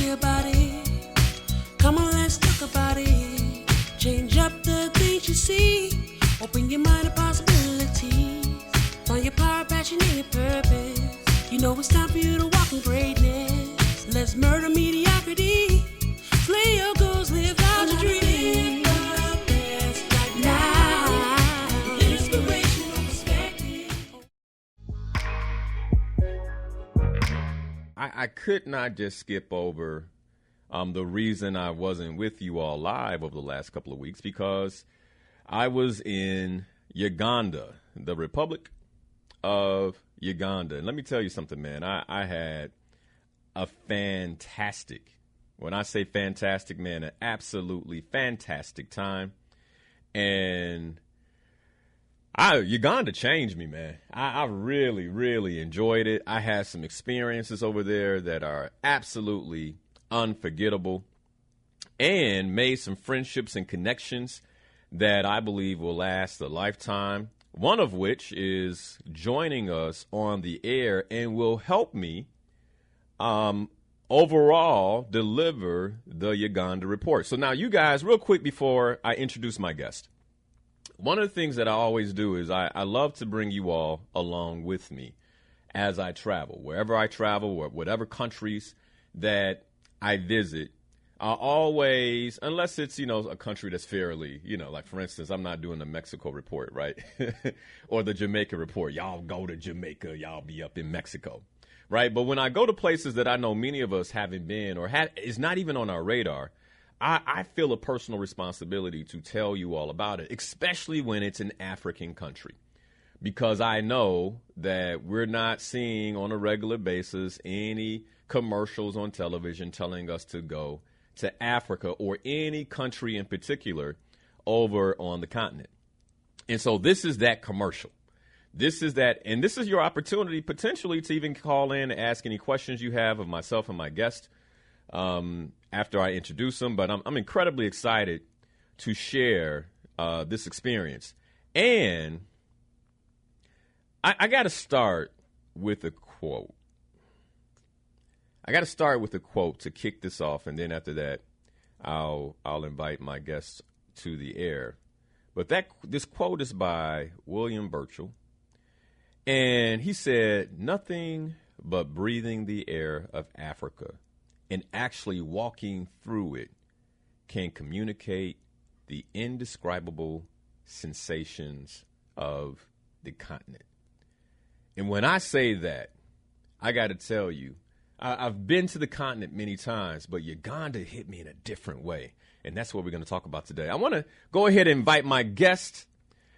me about it. Come on, let's talk about it. Change up the things you see. Open your mind to possibilities. Find your power, passion, and your purpose. You know it's time for you to walk in greatness. Let's murder mediocrity. Slay your goals, live out your dreams. Right now. Inspirational perspective. I could not just skip over the reason I wasn't with you all live over the last couple of weeks, because I was in Uganda, the Republic of Uganda. And let me tell you something, man. I had a fantastic, when I say fantastic, man, an absolutely fantastic time. And Uganda changed me, man. I really, really enjoyed it. I had some experiences over there that are absolutely unforgettable, and made some friendships and connections that I believe will last a lifetime. One of which is joining us on the air and will help me overall deliver the Uganda report. So now, you guys, real quick before I introduce my guest, one of the things that I always do is I love to bring you all along with me as I travel. Wherever I travel, or whatever countries that I visit, I always, unless it's, a country that's fairly, like, for instance, I'm not doing the Mexico report, right? Or the Jamaica report. Y'all go to Jamaica, y'all be up in Mexico, right? But when I go to places that I know many of us haven't been, or is not even on our radar, I feel a personal responsibility to tell you all about it, especially when it's an African country, because I know that we're not seeing on a regular basis any commercials on television telling us to go to Africa or any country in particular over on the continent. And so this is that commercial. This is that, and this is your opportunity potentially to even call in and ask any questions you have of myself and my guest after I introduce them. But I'm incredibly excited to share this experience. And I got to start with a quote. I got to start with a quote to kick this off, and then after that, I'll invite my guests to the air. But this quote is by William Burchell, and he said, "Nothing but breathing the air of Africa and actually walking through it can communicate the indescribable sensations of the continent." And when I say that, I got to tell you, I've been to the continent many times, but Uganda hit me in a different way. And that's what we're going to talk about today. I want to go ahead and invite my guest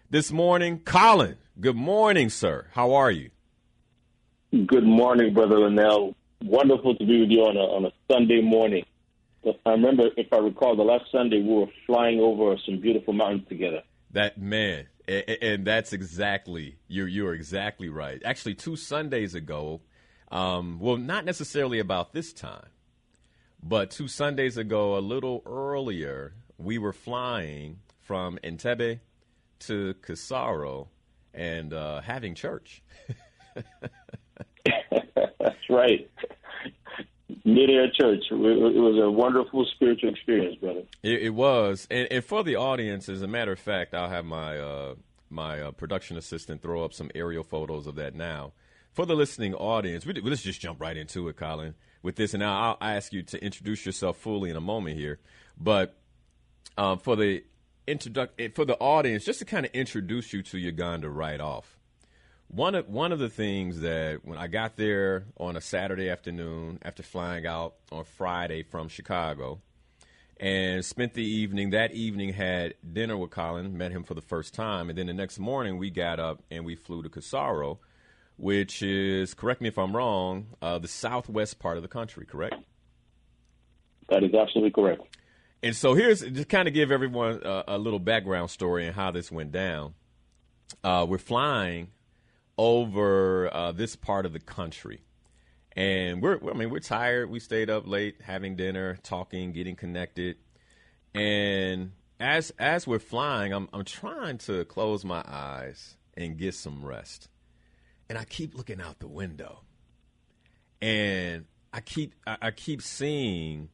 this morning, Colin. Good morning, sir. How are you? Good morning, Brother Linnell. Wonderful to be with you on a Sunday morning. I remember, if I recall, the last Sunday we were flying over some beautiful mountains together. That, man, and that's exactly, you're exactly right. Actually, 2 Sundays ago, well, not necessarily about this time, but 2 Sundays ago, a little earlier, we were flying from Entebbe to Kisaro and having church. That's right. Mid-air church. It was a wonderful spiritual experience, brother. It was. And for the audience, as a matter of fact, I'll have my production assistant throw up some aerial photos of that now. For the listening audience, let's just jump right into it, Colin, with this. And now I'll ask you to introduce yourself fully in a moment here. But for the audience, just to kind of introduce you to Uganda right off, one of the things that when I got there on a Saturday afternoon after flying out on Friday from Chicago and spent the evening, had dinner with Colin, met him for the first time. And then the next morning we got up and we flew to Kisaro, which is, correct me if I'm wrong, the southwest part of the country, correct? That is absolutely correct. And so here's, just kind of give everyone a little background story on how this went down. We're flying over this part of the country, and we're tired. We stayed up late having dinner, talking, getting connected. And as we're flying, I'm trying to close my eyes and get some rest. And I keep looking out the window, and I keep seeing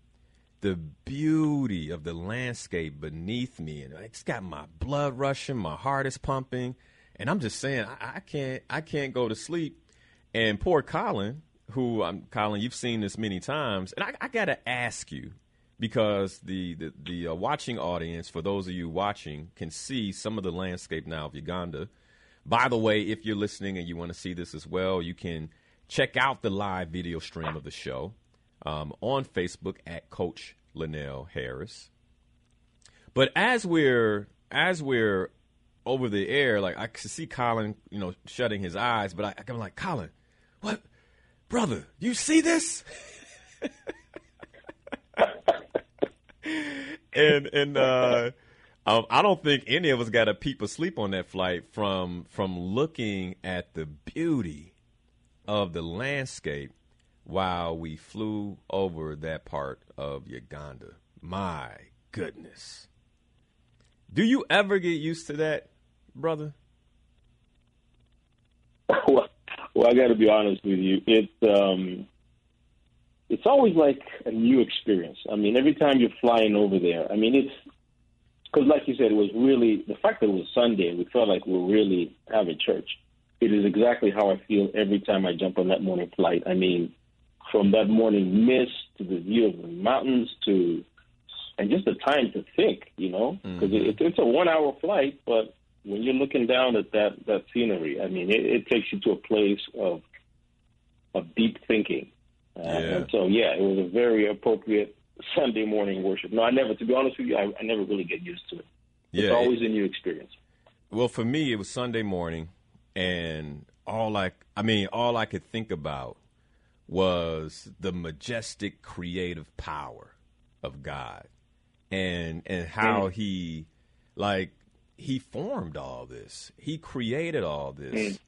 the beauty of the landscape beneath me, and it's got my blood rushing, my heart is pumping, and I'm just saying I can't go to sleep. And poor Colin, Colin, you've seen this many times, and I gotta ask you, because the watching audience, for those of you watching, can see some of the landscape now of Uganda. By the way, if you're listening and you want to see this as well, you can check out the live video stream of the show on Facebook at Coach LinalHarris. But as we're over the air, like I can see Colin, shutting his eyes, but I'm like, Colin, what, brother? You see this? and I don't think any of us got a peep of sleep on that flight from looking at the beauty of the landscape while we flew over that part of Uganda. My goodness. Do you ever get used to that, brother? Well, I got to be honest with you. It's always like a new experience. I mean, every time you're flying over there, I mean, it's because, like you said, it was really the fact that it was Sunday. We felt like we were really having church. It is exactly how I feel every time I jump on that morning flight. I mean, from that morning mist to the view of the mountains and just the time to think, because it's a 1 hour flight, but when you're looking down at that scenery, I mean, it takes you to a place of deep thinking. And so, it was a very appropriate Sunday morning worship. No, to be honest with you, I never really get used to it. It's always a new experience. Well, for me, it was Sunday morning, and all I could think about was the majestic creative power of God and how he formed all this. He created all this.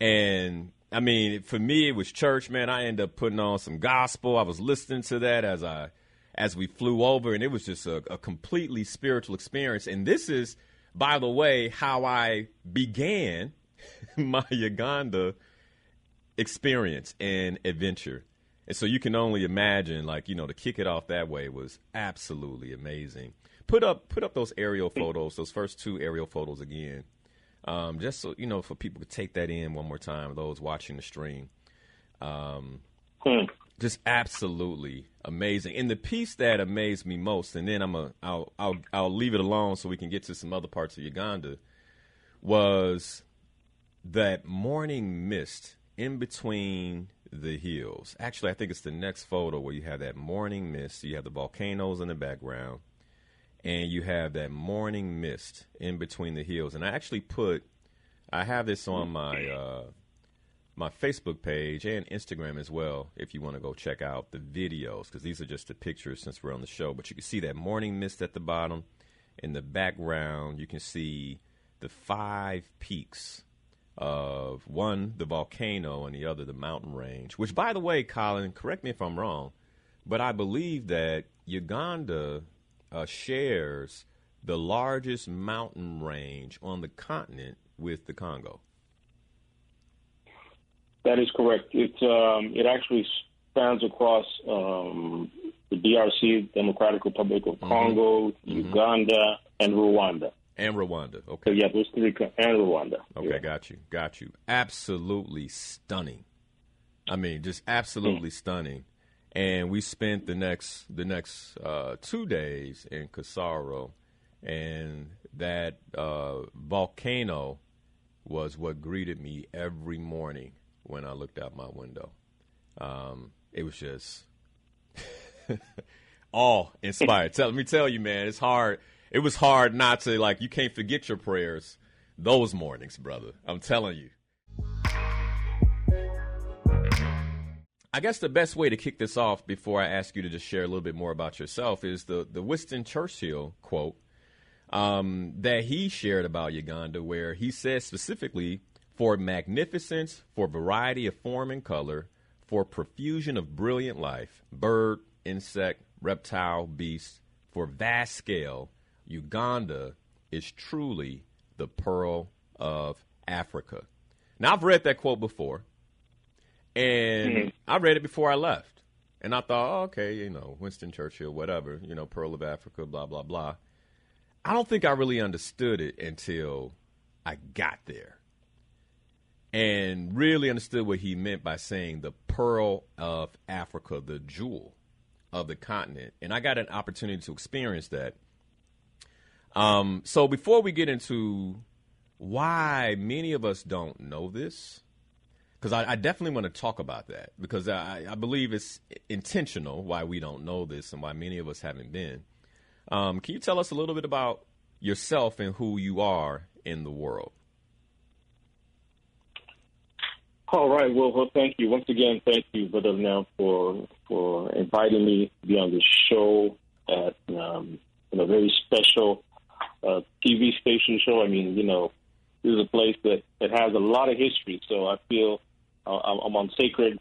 And I mean, for me, it was church, man. I ended up putting on some gospel. I was listening to that as we flew over, and it was just a completely spiritual experience. And this is, by the way, how I began my Uganda experience and adventure. And so you can only imagine, to kick it off that way was absolutely amazing. Put up those aerial photos, those first two aerial photos again. Just so, for people to take that in one more time, those watching the stream. Just absolutely amazing. And the piece that amazed me most, and then I'll leave it alone so we can get to some other parts of Uganda, was that morning mist in between the hills. Actually, I think it's the next photo where you have that morning mist. You have the volcanoes in the background, and you have that morning mist in between the hills. And I have this on my Facebook page and Instagram as well, if you want to go check out the videos, because these are just the pictures since we're on the show. But you can see that morning mist at the bottom. In the background, you can see the 5 peaks of one, the volcano, and the other, the mountain range, which, by the way, Colin, correct me if I'm wrong, but I believe that Uganda shares the largest mountain range on the continent with the Congo. That is correct. It actually spans across the DRC, Democratic Republic of Congo, Uganda, and Rwanda. Okay. So, yeah, those three, and Rwanda. Okay, yeah. Got you. Absolutely stunning. I mean, just absolutely stunning. And we spent the next 2 days in Kasaro, and that volcano was what greeted me every morning when I looked out my window. It was just awe-inspired. Let me tell you, man, it's hard. It was hard not to, you can't forget your prayers those mornings, brother. I'm telling you. I guess the best way to kick this off before I ask you to just share a little bit more about yourself is the Winston Churchill quote that he shared about Uganda, where he says specifically, "For magnificence, for variety of form and color, for profusion of brilliant life, bird, insect, reptile, beast, for vast scale, Uganda is truly the pearl of Africa." Now, I've read that quote before, and I read it before I left. And I thought, oh, okay, you know, Winston Churchill, whatever, you know, Pearl of Africa, blah, blah, blah. I don't think I really understood it until I got there and really understood what he meant by saying the Pearl of Africa, the jewel of the continent. And I got an opportunity to experience that. So before we get into why many of us don't know this, because I definitely want to talk about that, because I believe it's intentional why we don't know this and why many of us haven't been. Can you tell us a little bit about yourself and who you are in the world? All right. Well, thank you. Once again, thank you, Brother Now, for inviting me to be on this show at a very special TV station show. I mean, you know, this is a place that has a lot of history, so I feel I'm on sacred,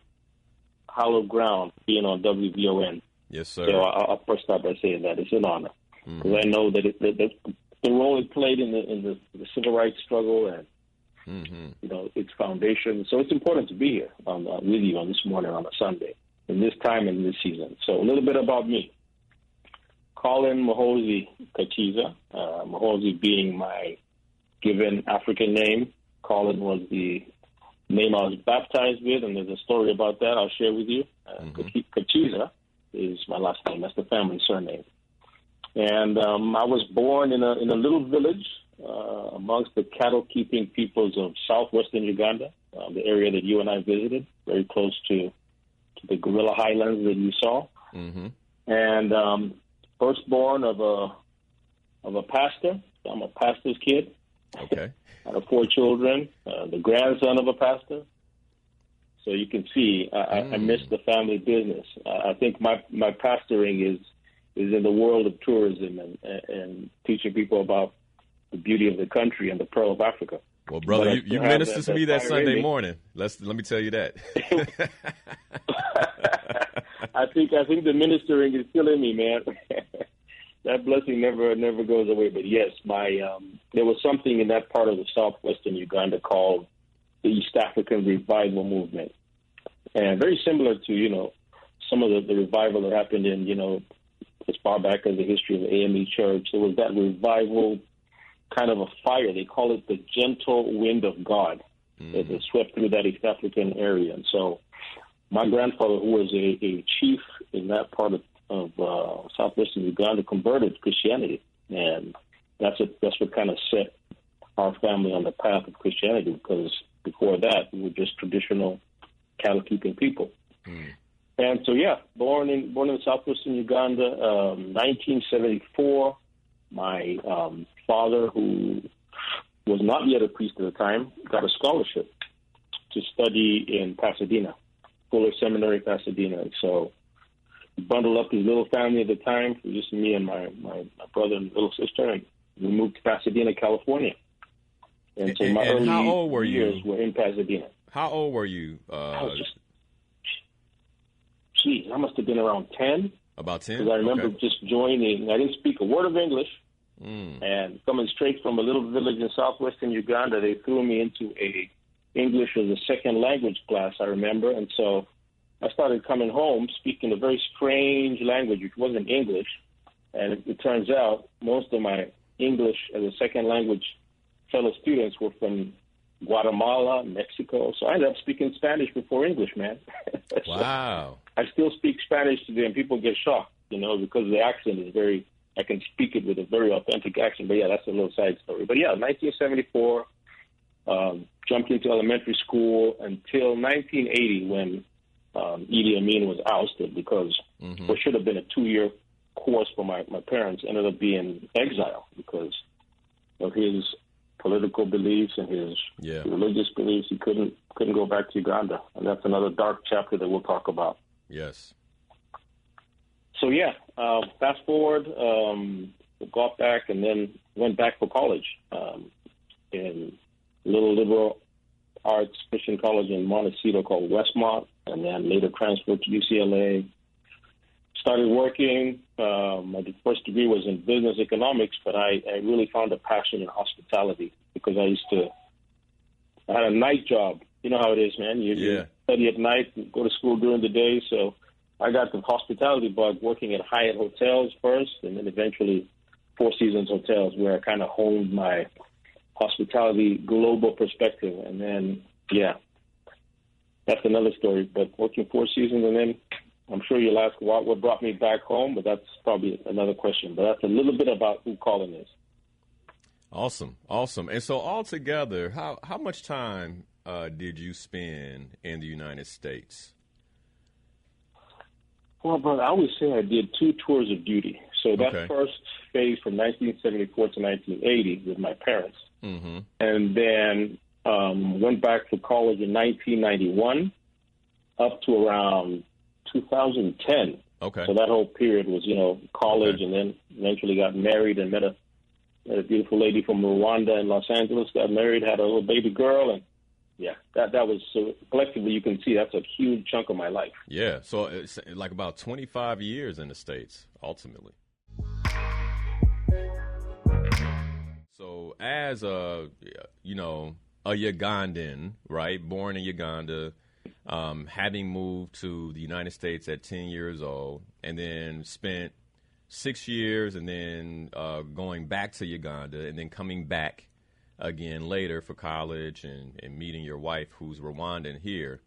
hallowed ground being on WVON. Yes, sir. So I'll first start by saying that it's an honor, because I know that the role it played in the civil rights struggle and you know, its foundation. So it's important to be here with you on this morning on a Sunday, in this time and this season. So a little bit about me. Colin Mohozi-Kachiza, Mohozi being my given African name. Colin was the name I was baptized with, and there's a story about that I'll share with you. Kachiza is my last name. That's the family surname. And I was born in a little village amongst the cattle-keeping peoples of southwestern Uganda, the area that you and I visited, very close to the gorilla highlands that you saw. And firstborn of a pastor. I'm a pastor's kid. Okay. I have 4 children, the grandson of a pastor. So you can see I miss the family business. I think my pastoring is in the world of tourism and teaching people about the beauty of the country and the Pearl of Africa. Well, brother, you ministered to me that Sunday morning. Let me tell you that. I think the ministering is still in me, man. That blessing never goes away. But yes, there was something in that part of the southwestern Uganda called the East African Revival Movement, and very similar to, you know, some of the revival that happened in, you know, as far back as the history of the AME Church. There was that revival kind of a fire. They call it the gentle wind of God that swept through that East African area. And so my grandfather, who was a chief in that part of southwestern Uganda, converted to Christianity, and that's what kind of set our family on the path of Christianity, because before that we were just traditional cattle keeping people. And so born in southwestern Uganda, 1974. My father, who was not yet a priest at the time, got a scholarship to study in Pasadena, Fuller Seminary, Pasadena. And so he bundled up his little family at the time, just me and my brother and little sister, and we moved to Pasadena, California. And so my early how old were years were in Pasadena. How old were you? I was I must have been around 10. About 10? Because I remember just joining. I didn't speak a word of English. And coming straight from a little village in southwestern Uganda, they threw me into a English as a second language class, I remember. And so I started coming home speaking a very strange language, which wasn't English. And it turns out most of my English as a second language fellow students were from Guatemala, Mexico. So I ended up speaking Spanish before English, man. Wow. I still speak Spanish today, and people get shocked, you know, because the accent is I can speak it with a very authentic accent. But yeah, that's a little side story. But yeah, 1974, jumped into elementary school until 1980 when Idi Amin was ousted, because what should have been a 2-year course for my parents ended up being exile because of his political beliefs and his religious beliefs. He couldn't go back to Uganda, and that's another dark chapter that we'll talk about. Yes. So fast forward, got back and then went back for college in a little liberal arts Christian college in Montecito called Westmont, and then later transferred to UCLA. Started working. My first degree was in business economics, but I really found a passion in hospitality because I had a night job. You know how it is, man. You study at night, go to school during the day. So I got the hospitality bug working at Hyatt hotels first, and then eventually Four Seasons hotels, where I kind of honed my hospitality global perspective. And then, yeah, that's another story. But working Four Seasons, and then I'm sure you'll ask what brought me back home, but that's probably another question. But that's a little bit about who Colin is. Awesome. And so altogether, how much time did you spend in the United States? Well, brother, I always say I did 2 tours of duty. So that first phase from 1974 to 1980 with my parents. Mm-hmm. And then went back to college in 1991 up to around 2010. Okay. So that whole period was, college, and then eventually got married and met a beautiful lady from Rwanda in Los Angeles, got married, had a little baby girl, and yeah, that was, so collectively you can see that's a huge chunk of my life. Yeah, so it's like about 25 years in the States, ultimately. So as a Ugandan, right, born in Uganda, having moved to the United States at 10 years old, and then spent 6 years, and then going back to Uganda, and then coming back again later for college and meeting your wife, who's Rwandan here.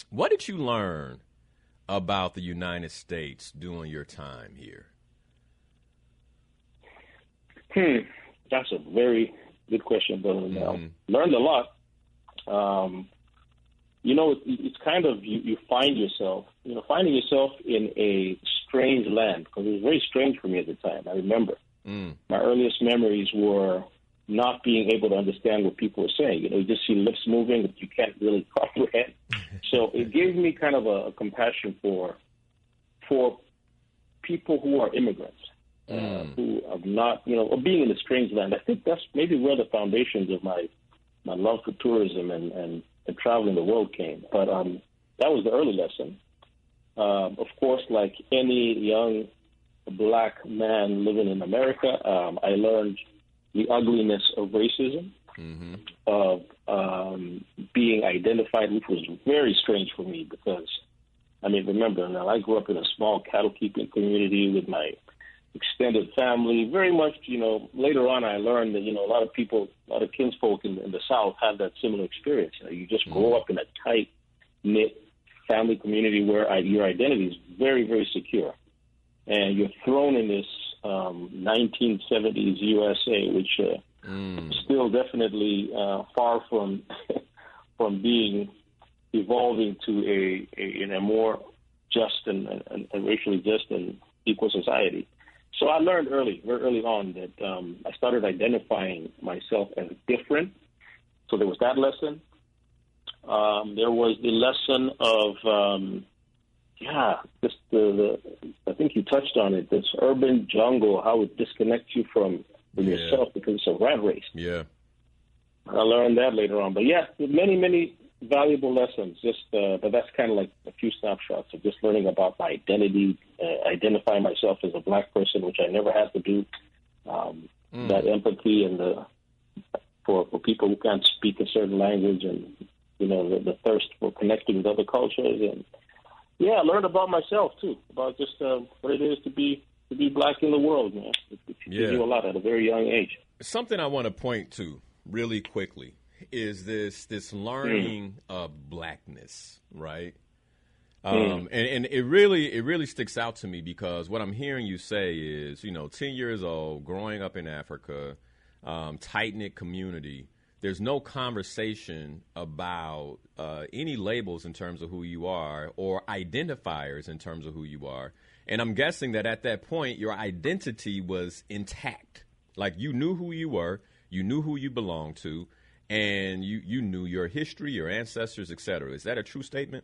What did you learn about the United States during your time here? That's a very good question, brother. Mm-hmm. Learned a lot. It's kind of, you find yourself, finding yourself in a strange land, because it was very strange for me at the time. I remember my earliest memories were not being able to understand what people were saying. You just see lips moving that you can't really comprehend. So it gave me kind of a compassion for people who are immigrants, who have not, or being in a strange land. I think that's maybe where the foundations of my love for tourism and traveling the world came. But that was the early lesson. Of course, like any young black man living in America, I learned the ugliness of racism, of being identified, which was very strange for me because, remember, now I grew up in a small cattle-keeping community with my extended family. Very much, later on I learned that, a lot of people, a lot of kinsfolk in the South have that similar experience. You just grow up in a tight-knit family community where your identity is very, very secure. And you're thrown in this 1970s USA, which still definitely far from from evolving to a more just and racially just and equal society. So I learned very early on that I started identifying myself as different. So there was that lesson. There was the lesson of just I think you touched on it, this urban jungle, how it disconnects you from yourself because it's a rat race. Yeah. I learned that later on. But yeah, many, many valuable lessons. But that's kind of like a few snapshots of just learning about my identity, identifying myself as a black person, which I never had to do. That empathy and for people who can't speak a certain language, and the thirst for connecting with other cultures. And yeah, I learned about myself too, about just what it is to be black in the world, man. It gives you a lot at a very young age. Something I want to point to really quickly is this learning of blackness, right? And it really sticks out to me because what I'm hearing you say is, 10 years old, growing up in Africa, tight-knit community, there's no conversation about any labels in terms of who you are or identifiers in terms of who you are. And I'm guessing that at that point, your identity was intact. Like you knew who you were, you knew who you belonged to, and you knew your history, your ancestors, et cetera. Is that a true statement?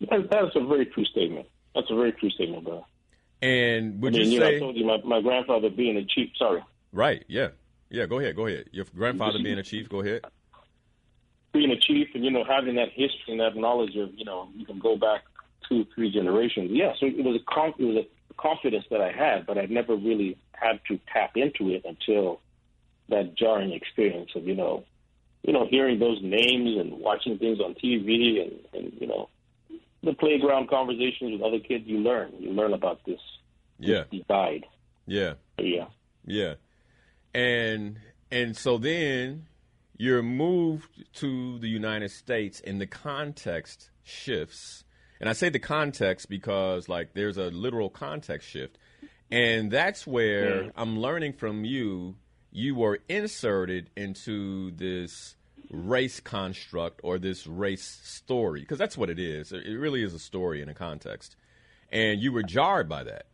That's a very true statement. That's a very true statement, bro. And would you say... I told you my grandfather being a chief, sorry. Right, yeah. Yeah, go ahead. Your grandfather being a chief, go ahead. Being a chief and, having that history and that knowledge of, you can go back 2-3 generations. Yeah, so it was a confidence that I had, but I'd never really had to tap into it until that jarring experience of, hearing those names and watching things on TV and the playground conversations with other kids, you learn about this divide. Yeah. Yeah. Yeah. And so then you're moved to the United States and the context shifts. And I say the context because, like, there's a literal context shift. And that's where I'm learning from you. You were inserted into this race construct or this race story, because that's what it is. It really is a story in a context. And you were jarred by that.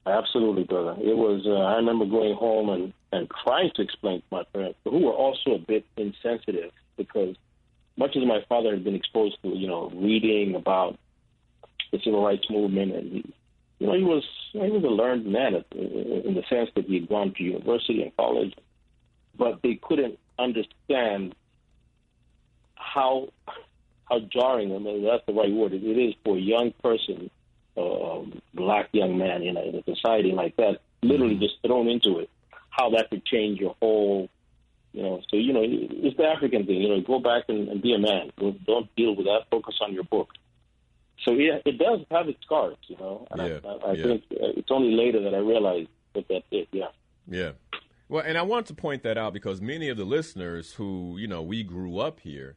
Absolutely, brother. It was, I remember going home and trying to explain to my parents, who were also a bit insensitive, because much as my father had been exposed to, reading about the civil rights movement, and he was a learned man in the sense that he had gone to university and college, but they couldn't understand how jarring, I mean, that's the right word, it is for a young person, black young man in a society like that, literally just thrown into it, how that could change your whole, so, it's the African thing, go back and be a man. Don't deal with that. Focus on your book. So, yeah, it does have its scars, and I think it's only later that I realized what that did, Yeah. Well, and I want to point that out because many of the listeners who, we grew up here,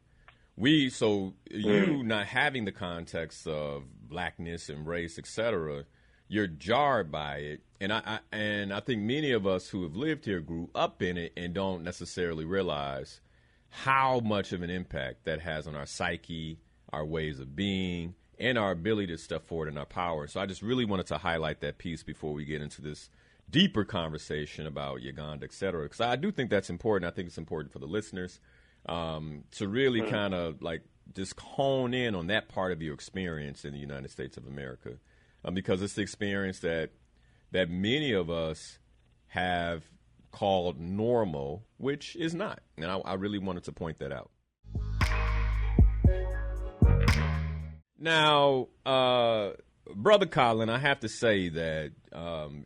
you not having the context of blackness and race, et cetera, you're jarred by it. And I think many of us who have lived here grew up in it and don't necessarily realize how much of an impact that has on our psyche, our ways of being, and our ability to step forward in our power. So I just really wanted to highlight that piece before we get into this deeper conversation about Uganda, et cetera, because I do think that's important. I think it's important for the listeners to really kind of like just hone in on that part of your experience in the United States of America, because it's the experience that many of us have called normal, which is not. And I really wanted to point that out. Now, Brother Colin, I have to say that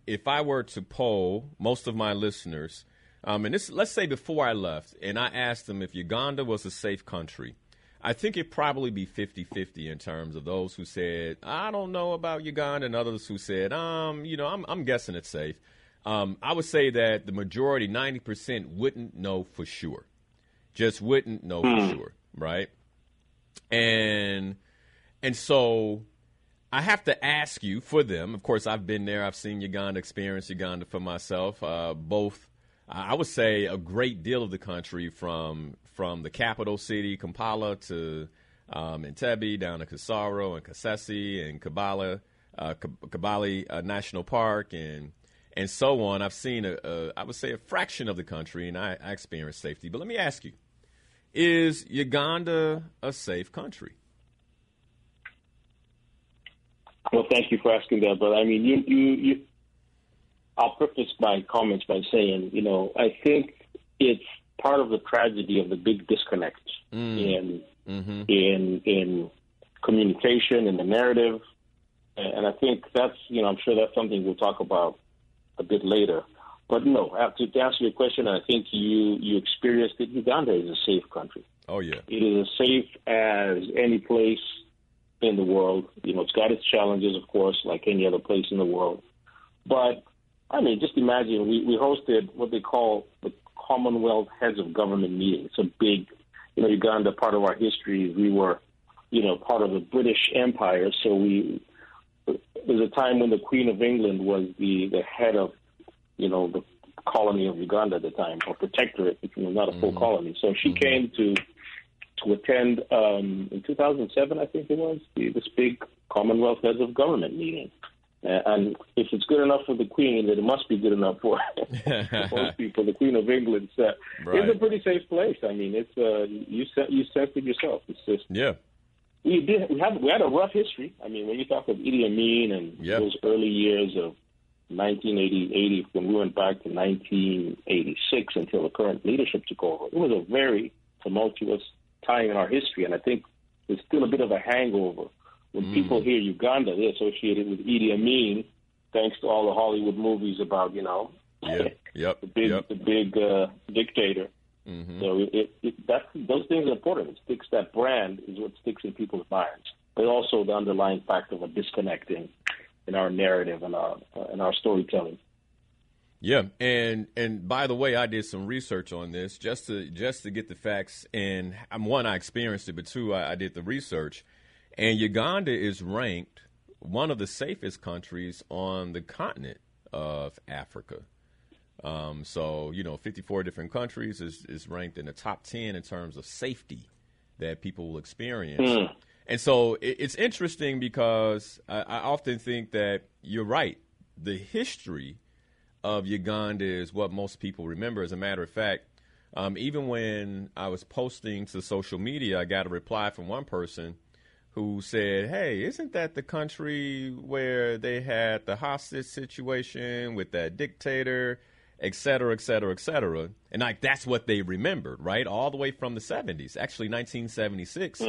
if I were to poll most of my listeners, and this, let's say before I left, and I asked them if Uganda was a safe country, I think it'd probably be 50-50 in terms of those who said, I don't know about Uganda, and others who said, I'm guessing it's safe. I would say that the majority, 90%, wouldn't know for sure. Just wouldn't know for sure, right? And so I have to ask you for them. Of course, I've been there. I've seen Uganda, experienced Uganda for myself. Both, I would say, a great deal of the country from the capital city, Kampala, to Entebbe, down to Kisaro and Kasese and Kibale National Park and so on. I've seen, I would say, a fraction of the country, and I experienced safety. But let me ask you, is Uganda a safe country? Well, thank you for asking that, but I mean, you I'll preface my comments by saying, I think it's part of the tragedy of the big disconnect in communication, in the narrative, and I think that's, I'm sure that's something we'll talk about a bit later. But no, to answer your question, I think you experienced it. Uganda is a safe country. Oh, yeah. It is as safe as any place in the world. It's got its challenges, of course, like any other place in the world. But, I mean, just imagine we hosted what they call the Commonwealth Heads of Government meeting. It's a big, Uganda, part of our history, we were, part of the British Empire. So there's a time when the Queen of England was the head of, the colony of Uganda at the time, or protectorate, not a full colony. So she came to attend in 2007, I think it was, this big Commonwealth Heads of Government meeting. And if it's good enough for the Queen, then it must be good enough for most people. The Queen of England said, right. It's a pretty safe place. I mean, it's you sensed it yourself. It's just we had a rough history. I mean, when you talk of Idi Amin and those early years of 1980, when we went back to 1986 until the current leadership took over, it was a very tumultuous time in our history, and I think there's still a bit of a hangover. When people hear Uganda, they associate it with Idi Amin, thanks to all the Hollywood movies about, the big dictator. Mm-hmm. So those things are important. It sticks, that brand is what sticks in people's minds, but also the underlying fact of a disconnecting in our narrative and our storytelling. Yeah, and by the way, I did some research on this just to get the facts. And one, I experienced it, but two, I did the research. And Uganda is ranked one of the safest countries on the continent of Africa. So 54 different countries is ranked in the top 10 in terms of safety that people will experience. And so it's interesting because I often think that you're right. The history of Uganda is what most people remember. As a matter of fact, even when I was posting to social media, I got a reply from one person who said, hey, isn't that the country where they had the hostage situation with that dictator, et cetera, et cetera, et cetera? And like that's what they remembered, right? All the way from the 70s, actually 1976.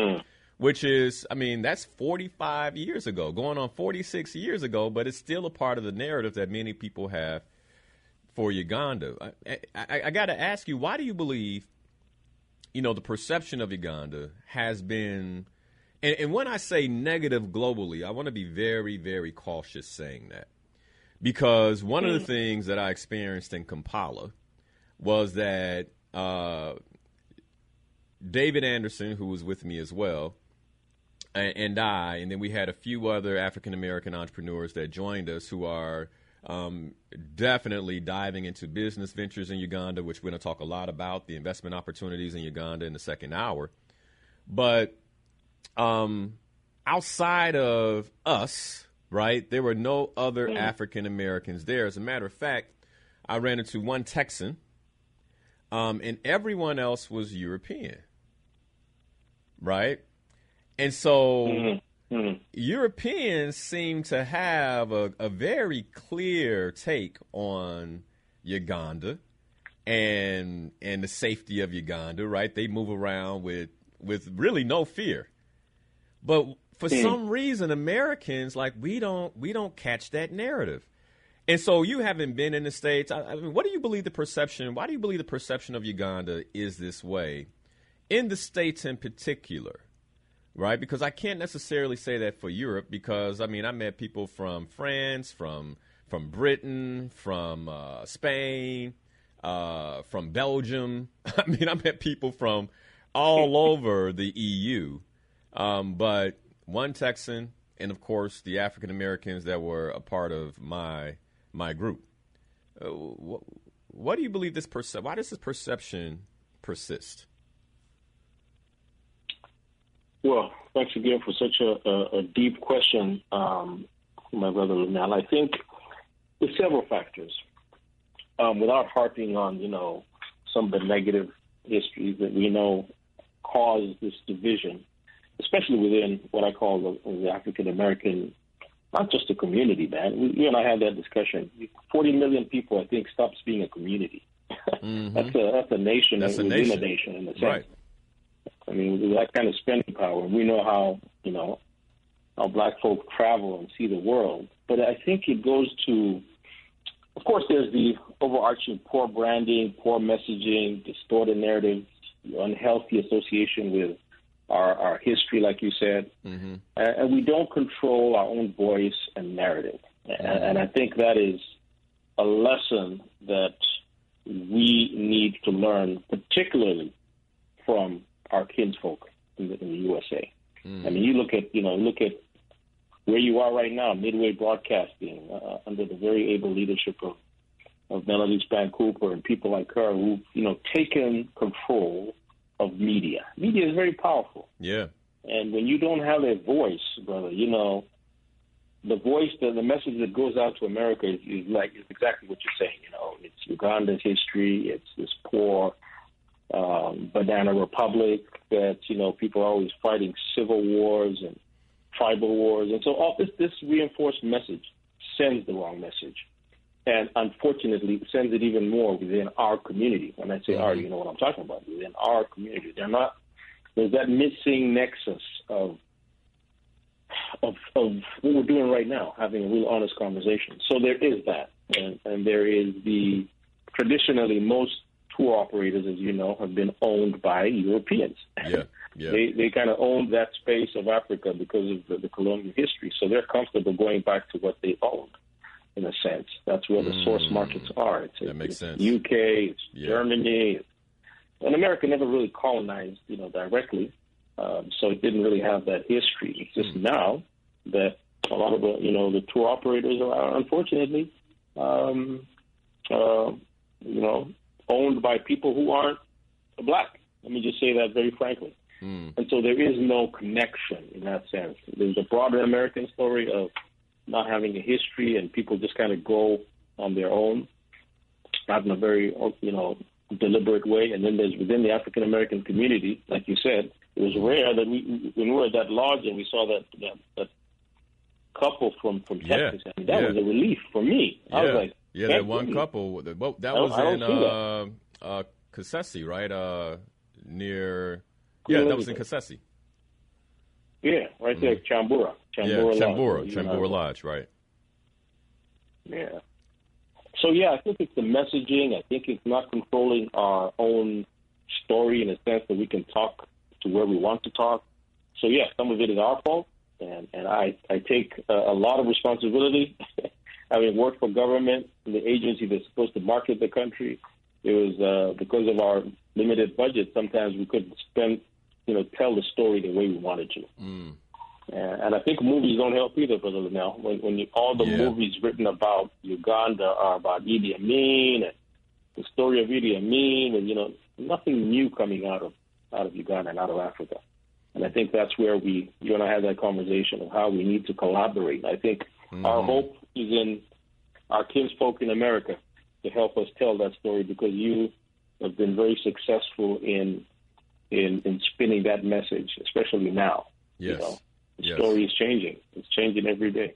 Which is, that's 45 years ago, going on 46 years ago, but it's still a part of the narrative that many people have for Uganda. I got to ask you, why do you believe, the perception of Uganda has been, and when I say negative globally, I want to be very, very cautious saying that. Because one of the things that I experienced in Kampala was that David Anderson, who was with me as well, and then we had a few other African-American entrepreneurs that joined us who are definitely diving into business ventures in Uganda, which we're going to talk a lot about, the investment opportunities in Uganda in the second hour. But outside of us, right, there were no other African-Americans there. As a matter of fact, I ran into one Texan, and everyone else was European, right? And so Europeans seem to have a very clear take on Uganda and the safety of Uganda, right? They move around with really no fear. But for some reason, Americans, we don't catch that narrative. And so you haven't been in the States. What do you believe the perception? Why do you believe the perception of Uganda is this way in the States in particular? Right, because I can't necessarily say that for Europe because, I met people from France, from Britain, from Spain, from Belgium. I met people from all over the EU. But one Texan and, of course, the African Americans that were a part of my group. What do you believe why does this perception persist? Well, thanks again for such a deep question, my brother Linal. I think there's several factors. Without harping on, some of the negative histories that we know cause this division, especially within what I call the African American, not just a community, man. You and I had that discussion. 40 million people, I think, stops being a community. That's a nation. That's a nation in a sense. Right. With that kind of spending power, we know how black folk travel and see the world. But I think it goes to, of course, there's the overarching poor branding, poor messaging, distorted narratives, unhealthy association with our history, like you said. And we don't control our own voice and narrative. And I think that is a lesson that we need to learn, particularly from our kinsfolk in the USA. You look at where you are right now, Midway Broadcasting, under the very able leadership of Melody Span Cooper and people like her who've taken control of media. Media is very powerful. Yeah. And when you don't have a voice, brother, the voice, the message that goes out to America is exactly what you're saying. It's Uganda's history. It's this poor banana republic that, people are always fighting civil wars and tribal wars. And so all this reinforced message sends the wrong message. And unfortunately, it sends it even more within our community. When I say our, you know what I'm talking about, within our community. There's that missing nexus of what we're doing right now, having a real honest conversation. So there is that. And there is the traditionally most tour operators, as you know, have been owned by Europeans. Yeah, yeah. They kind of owned that space of Africa because of the colonial history. So they're comfortable going back to what they owned, in a sense. That's where the source markets are. That makes sense. UK, it's Germany. And America never really colonized, directly. So it didn't really have that history. It's just now that a lot of the tour operators are, unfortunately, owned by people who aren't black. Let me just say that very frankly. And so there is no connection in that sense. There's a broader American story of not having a history, and people just kind of go on their own, not in a very, deliberate way. And then there's within the African American community, like you said, it was rare that when we were at that lodge and we saw that couple from Texas. I mean, that was a relief for me. I was like, that one couple. That was in Kasese, right? Near. Yeah, that was in Kasese. Yeah, right there, Chambura. Chambura Lodge, right. Yeah. So, I think it's the messaging. I think it's not controlling our own story in a sense that we can talk to where we want to talk. So, some of it is our fault, and I take a lot of responsibility. Having worked for government, the agency that's supposed to market the country, it was because of our limited budget, sometimes we couldn't tell the story the way we wanted to. And I think movies don't help either, Brother Linnell. When all the movies written about Uganda are about Idi Amin and the story of Idi Amin, and nothing new coming out of Uganda and out of Africa. And I think that's where you and I had that conversation of how we need to collaborate. I think our hope is in our kinsfolk in America to help us tell that story, because you have been very successful in spinning that message, especially now. Yes. The story is changing. It's changing every day.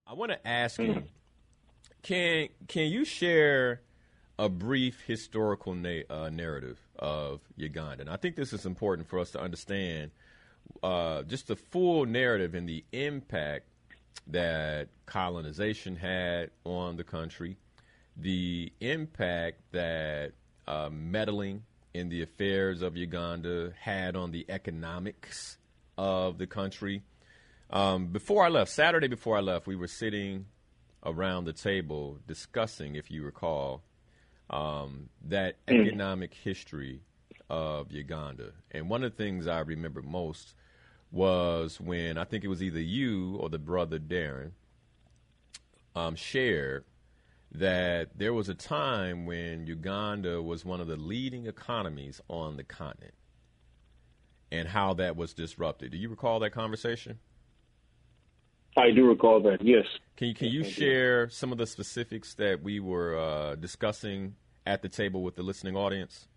I want to ask you, can you share a brief historical narrative of Uganda? And I think this is important for us to understand just the full narrative and the impact that colonization had on the country, the impact that meddling in the affairs of Uganda had on the economics of the country. Saturday before I left, we were sitting around the table discussing, if you recall, that economic history of Uganda. And one of the things I remember most was when I think it was either you or the brother Darren shared that there was a time when Uganda was one of the leading economies on the continent and how that was disrupted. Do you recall that conversation? I do recall that, yes. Can you share some of the specifics that we were discussing at the table with the listening audience?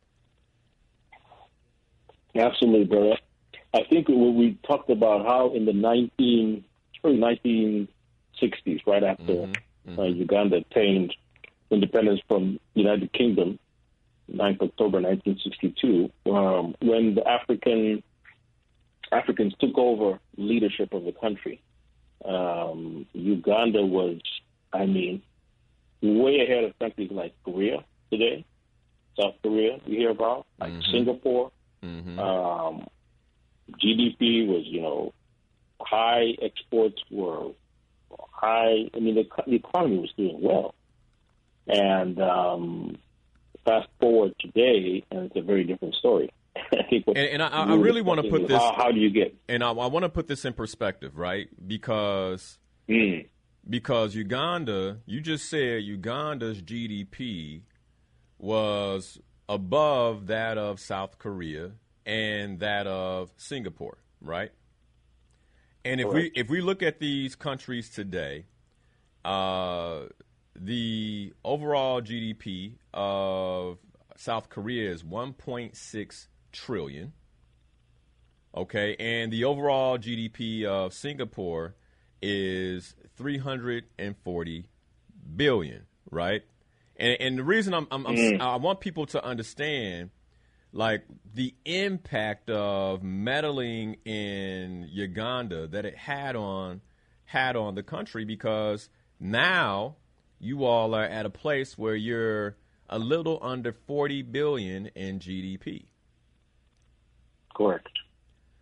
Absolutely, brother. I think we talked about how in the 1960s, right after Uganda attained independence from the United Kingdom, 9th October 1962, when the Africans took over leadership of the country. Uganda was, way ahead of countries like Korea today, South Korea, you hear about, like Singapore. GDP was, high, exports were high. The economy was doing well. And fast forward today, and it's a very different story. I really want to put this. How do you get? And I want to put this in perspective, right? Because Uganda, you just said Uganda's GDP was above that of South Korea and that of Singapore, right? And if we look at these countries today, the overall GDP of South Korea is 1.6 trillion. Okay, and the overall GDP of Singapore is 340 billion, right? And the reason I want people to understand, like, the impact of meddling in Uganda that it had on the country, because now you all are at a place where you're a little under 40 billion in GDP. Correct.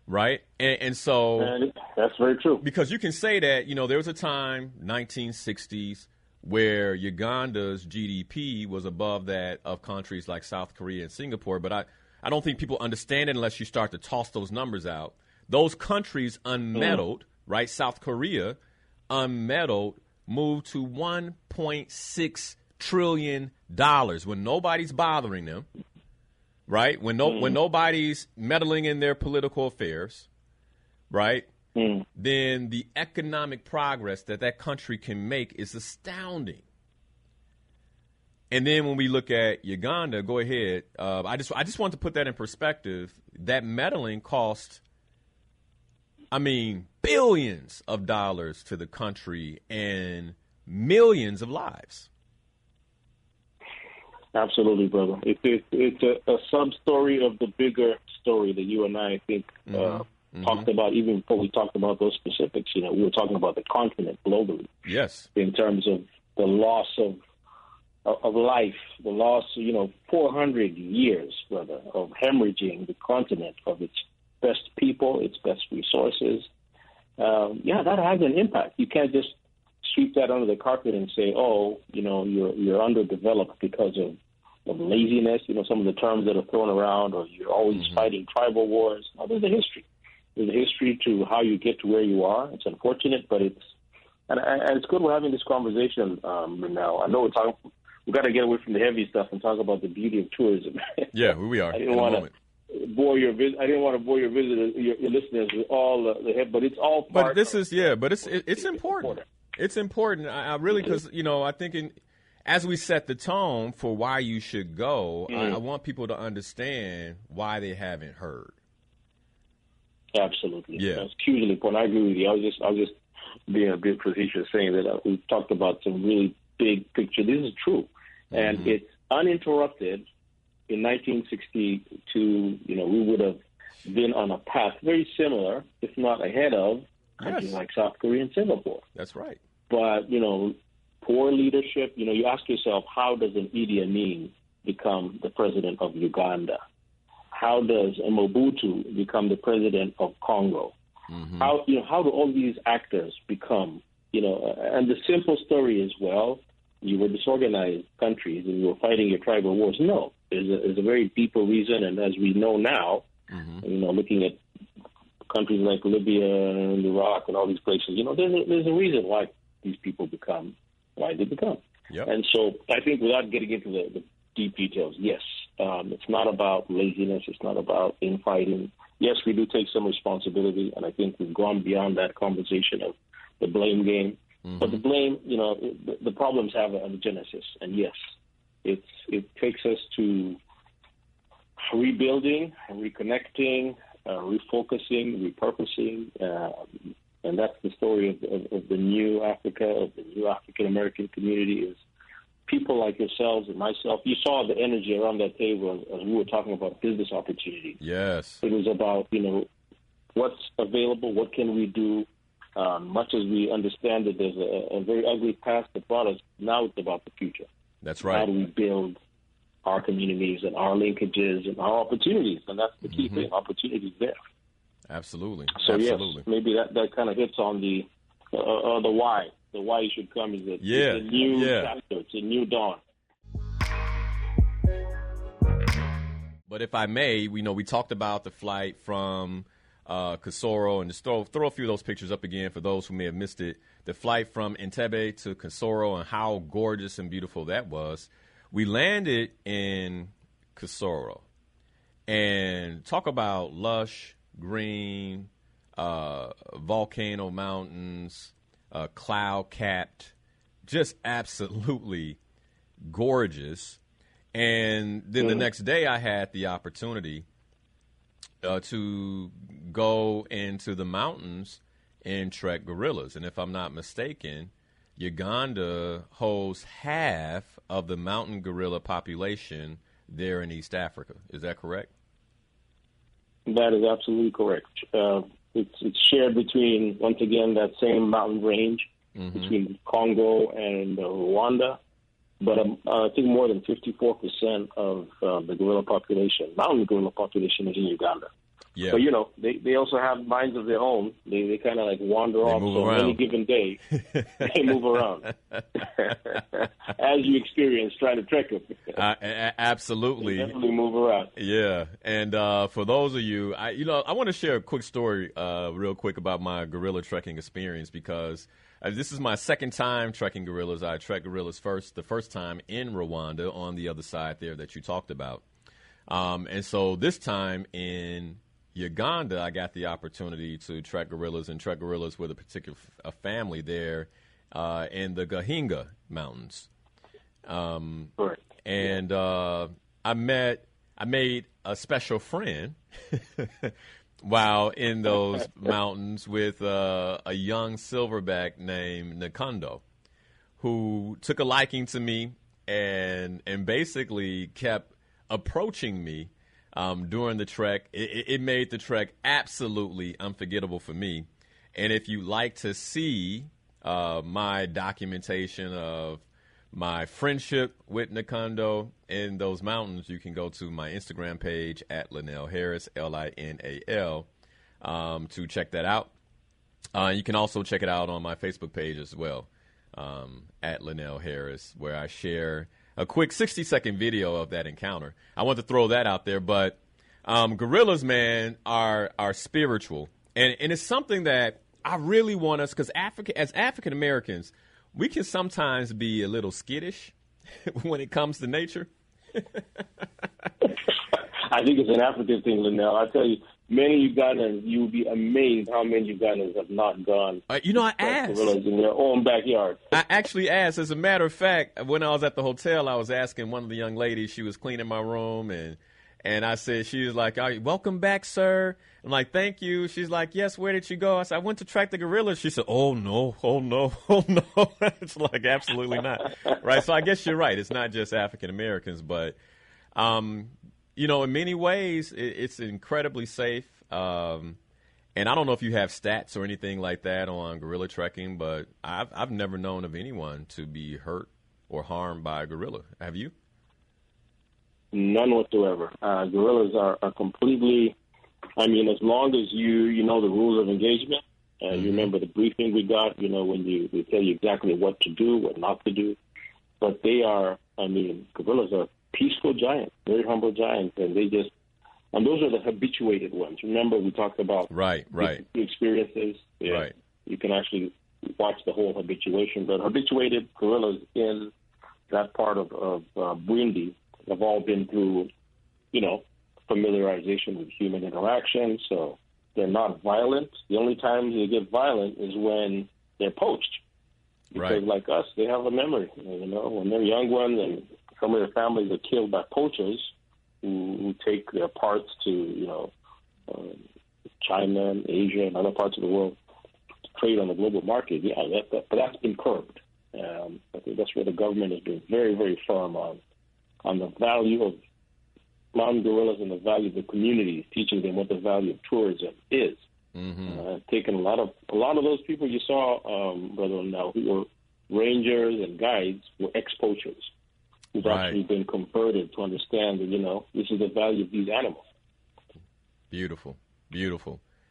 Right? And so that's very true. Because you can say that, there was a time, 1960s, where Uganda's GDP was above that of countries like South Korea and Singapore. But I don't think people understand it unless you start to toss those numbers out. Those countries unmeddled, right? South Korea, unmeddled, moved to $1.6 trillion when nobody's bothering them, right? When nobody's meddling in their political affairs, right? Then the economic progress that country can make is astounding. And then when we look at Uganda, go ahead. I just want to put that in perspective. That meddling cost, billions of dollars to the country and millions of lives. Absolutely, brother. It's a sub-story of the bigger story that you and I think talked about, even before we talked about those specifics. We were talking about the continent globally. Yes. In terms of the loss of life, the loss, 400 years, brother, of hemorrhaging the continent of its best people, its best resources. That has an impact. You can't just sweep that under the carpet and say, you're underdeveloped because of laziness, some of the terms that are thrown around, or you're always fighting tribal wars. No, there's a history. There's a history to how you get to where you are. It's unfortunate, but it's good we're having this conversation, now. I know we got to get away from the heavy stuff and talk about the beauty of tourism. Yeah, we are. I didn't want to bore your visitors, your listeners with all the head, but it's all part. But this is it's important. It's important. I really, because I think as we set the tone for why you should go, I want people to understand why they haven't heard. Absolutely. Yeah. That's hugely important. I agree with you. I was just being a bit facetious saying that we talked about some really big picture. This is true. And it's uninterrupted. In 1962, we would have been on a path very similar, if not ahead of, countries like South Korea and Singapore. That's right. But, poor leadership, you ask yourself, how does an Idi Amin become the president of Uganda? How does a Mobutu become the president of Congo? How do all these actors become, and the simple story is, you were disorganized countries and you were fighting your tribal wars. No, there's a very deeper reason. And as we know now, looking at countries like Libya and Iraq and all these places, there's a reason why these people become why they become. Yep. And so I think without getting into the deep details, yes, it's not about laziness. It's not about infighting. Yes, we do take some responsibility, and I think we've gone beyond that conversation of the blame game. But the blame, the problems have a genesis, and yes, it takes us to rebuilding, reconnecting, refocusing, repurposing, and that's the story of the new Africa, of the new African American community. Is people like yourselves and myself. You saw the energy around that table as we were talking about business opportunities. Yes, it was about what's available, what can we do. Much as we understand that there's a very ugly past that brought us, now it's about the future. That's right. How do we build our communities and our linkages and our opportunities? And that's the key thing, opportunities there. Absolutely. So Absolutely. Yes, maybe that kind of hits on the why. The why you should come is that it's a new chapter, it's a new dawn. But if I may, we talked about the flight from Kisoro, and just throw a few of those pictures up again for those who may have missed it. The flight from Entebbe to Kisoro and how gorgeous and beautiful that was. We landed in Kisoro, and talk about lush, green, volcano mountains, cloud-capped, just absolutely gorgeous. And then the next day I had the opportunity to go into the mountains and trek gorillas. And if I'm not mistaken, Uganda holds half of the mountain gorilla population there in East Africa. Is that correct? That is absolutely correct. It's shared between, once again, that same mountain range, between Congo and Rwanda. But I think more than 54% of the gorilla population, mountain gorilla population, is in Uganda. Yeah. But, they also have minds of their own. They kind of like wander off. So on any given day, they move around. As you experience trying to trek them. Absolutely. They definitely move around. Yeah. And for those of you, I want to share a quick story real quick about my gorilla trekking experience, because this is my second time trekking gorillas. I trekked gorillas the first time in Rwanda on the other side there that you talked about. And so this time in Uganda, I got the opportunity to trek gorillas with a particular family there in the Gahinga Mountains. Right. And I made a special friend while in those mountains with a young silverback named Nkondo, who took a liking to me and basically kept approaching me during the trek. It made the trek absolutely unforgettable for me. And if you like to see my documentation of my friendship with Nkondo in those mountains, you can go to my Instagram page at LinalHarris, LINAL, to check that out. You can also check it out on my Facebook page as well, at LinalHarris, where I share a quick 60-second video of that encounter. I want to throw that out there, but gorillas, man, are spiritual, and it's something that I really want us, because as African Americans, we can sometimes be a little skittish when it comes to nature. I think it's an African thing, Linnell. I tell you, many Ugandans, you'll be amazed how many Ugandans have not gone. I asked. Gorillas in their own backyard. I actually asked. As a matter of fact, when I was at the hotel, I was asking one of the young ladies. She was cleaning my room, and I said, she was like, "Welcome back, sir." I'm like, "Thank you." She's like, "Yes, where did you go?" I said, "I went to track the gorillas." She said, "Oh, no, oh, no, oh, no." It's like, absolutely not. Right? So I guess you're right. It's not just African Americans, but, in many ways, it's incredibly safe. And I don't know if you have stats or anything like that on gorilla trekking, but I've never known of anyone to be hurt or harmed by a gorilla. Have you? None whatsoever. Gorillas are completely, as long as you know the rules of engagement, you remember the briefing we got, when they tell you exactly what to do, what not to do. But they are, gorillas are peaceful giants, very humble giants, and those are the habituated ones. Remember, we talked about right experiences. Yeah, right. You can actually watch the whole habituation, but habituated gorillas in that part of Burundi have all been through, familiarization with human interaction, so they're not violent. The only time they get violent is when they're poached. Because like us, they have a memory. When they're young ones, and some of their families are killed by poachers who take their parts to, China and Asia and other parts of the world to trade on the global market. Yeah, but that's been curbed. I think that's where the government has been very, very firm on the value of mountain gorillas and the value of the communities, teaching them what the value of tourism is. Taking a lot of those people you saw, Brother now, who were rangers and guides, were ex-poachers who've actually been converted to understand that, this is the value of these animals. Beautiful.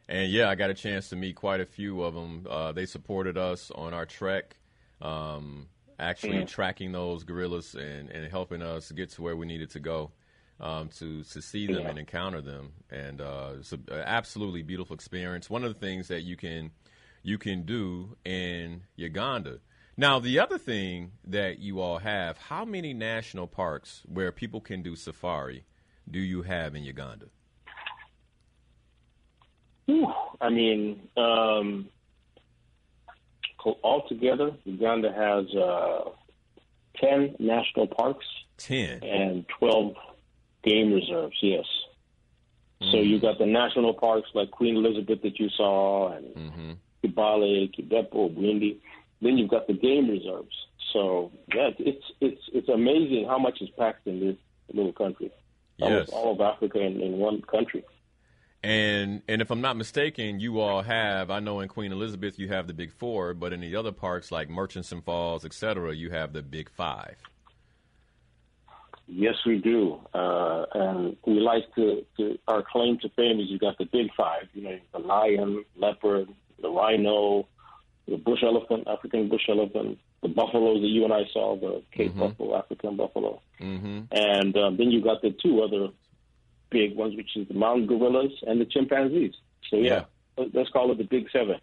And yeah, I got a chance to meet quite a few of them. They supported us on our trek, actually tracking those gorillas and helping us get to where we needed to go, to see them and encounter them. And it's an absolutely beautiful experience. One of the things that you can do in Uganda. Now, the other thing that you all have, how many national parks where people can do safari do you have in Uganda? Altogether, Uganda has 10 national parks. 10? And 12 game reserves, yes. So you got the national parks like Queen Elizabeth that you saw, and Kibale, Kibepo, Bwindi. Then you've got the game reserves. So, yeah, it's amazing how much is packed in this little country. Yes. Almost all of Africa in one country. And if I'm not mistaken, you all have, I know in Queen Elizabeth you have the big four, but in the other parks like Murchison Falls, et cetera, you have the big five. Yes, we do. And we like our claim to fame is you got the big five, the lion, leopard, the rhino, the bush elephant, African bush elephant, the buffaloes that you and I saw, the Cape buffalo, African buffalo. And then you got the two other big ones, which is the mountain gorillas and the chimpanzees. So, let's call it the big seven.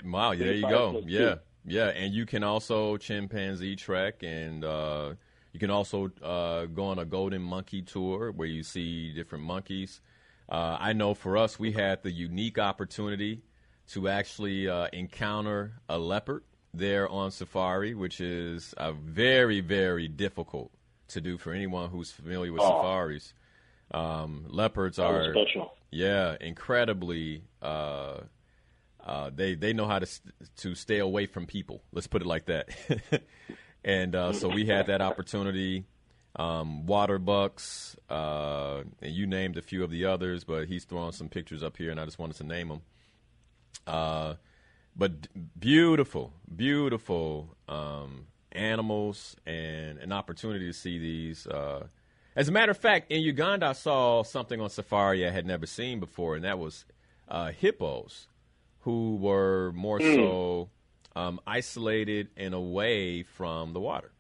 Wow, there you go. Yeah, yeah. And you can also chimpanzee trek, and you can also go on a golden monkey tour where you see different monkeys. I know for us, we had the unique opportunity to actually encounter a leopard there on safari, which is very, very difficult to do for anyone who's familiar with safaris. Leopards are special. Yeah, incredibly. They know how to stay away from people. Let's put it like that. And so we had that opportunity. Water bucks, and you named a few of the others, but he's throwing some pictures up here, and I just wanted to name them. But beautiful, beautiful animals, and an opportunity to see these. As a matter of fact, in Uganda, I saw something on safari I had never seen before, and that was hippos, who were more so isolated and away from the water.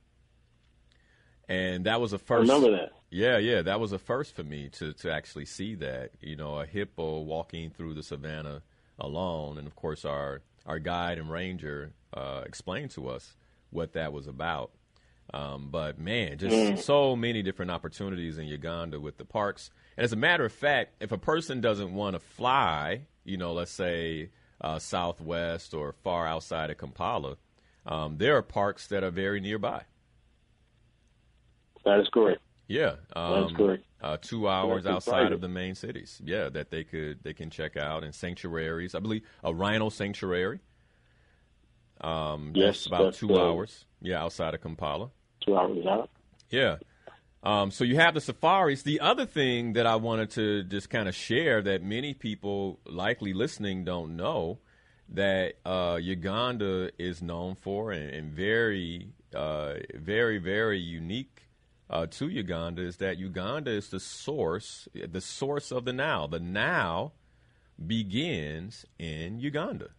And that was a first. I remember that. Yeah, that was a first for me to actually see that. A hippo walking through the savannah alone, and of course our guide and ranger explained to us what that was about. But man, just so many different opportunities in Uganda with the parks. And as a matter of fact, if a person doesn't want to fly, let's say southwest or far outside of Kampala, there are parks that are very nearby. That is correct. Yeah, that's correct. 2 hours outside of the main cities. Yeah, that they can check out, and sanctuaries. I believe a rhino sanctuary. That's about 2 hours. Yeah, outside of Kampala. 2 hours out. Yeah. So you have the safaris. The other thing that I wanted to just kind of share that many people likely listening don't know that Uganda is known for, and very, very, very unique to Uganda, is that Uganda is the source of the Nile. The Nile begins in Uganda.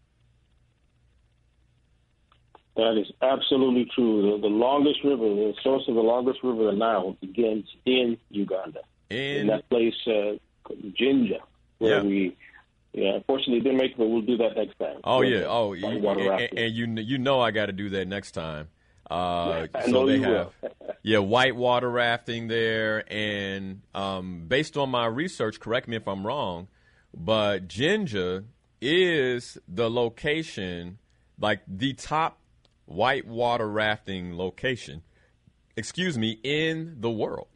That is absolutely true. The longest river, the source of the longest river, the Nile, begins in Uganda. In that place, Jinja, where unfortunately didn't make it, but we'll do that next time. Oh, yeah. Oh, and you know I got to do that next time. I know they have white water rafting there, and based on my research, correct me if I'm wrong, but Jinja is the location, like the top white water rafting location, in the world.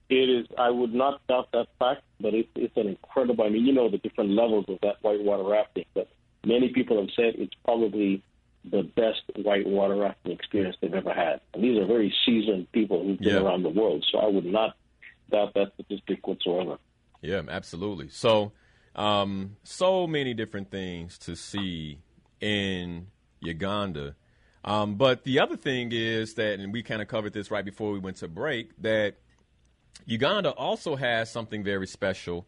It is. I would not doubt that fact, but it's an incredible. I mean, the different levels of that white water rafting, but many people have said it's probably the best white water rafting experience they've ever had. And these are very seasoned people who've been around the world, so I would not doubt that statistic whatsoever. Yeah, absolutely. So, so many different things to see in Uganda. But the other thing is that, and we kind of covered this right before we went to break, that Uganda also has something very special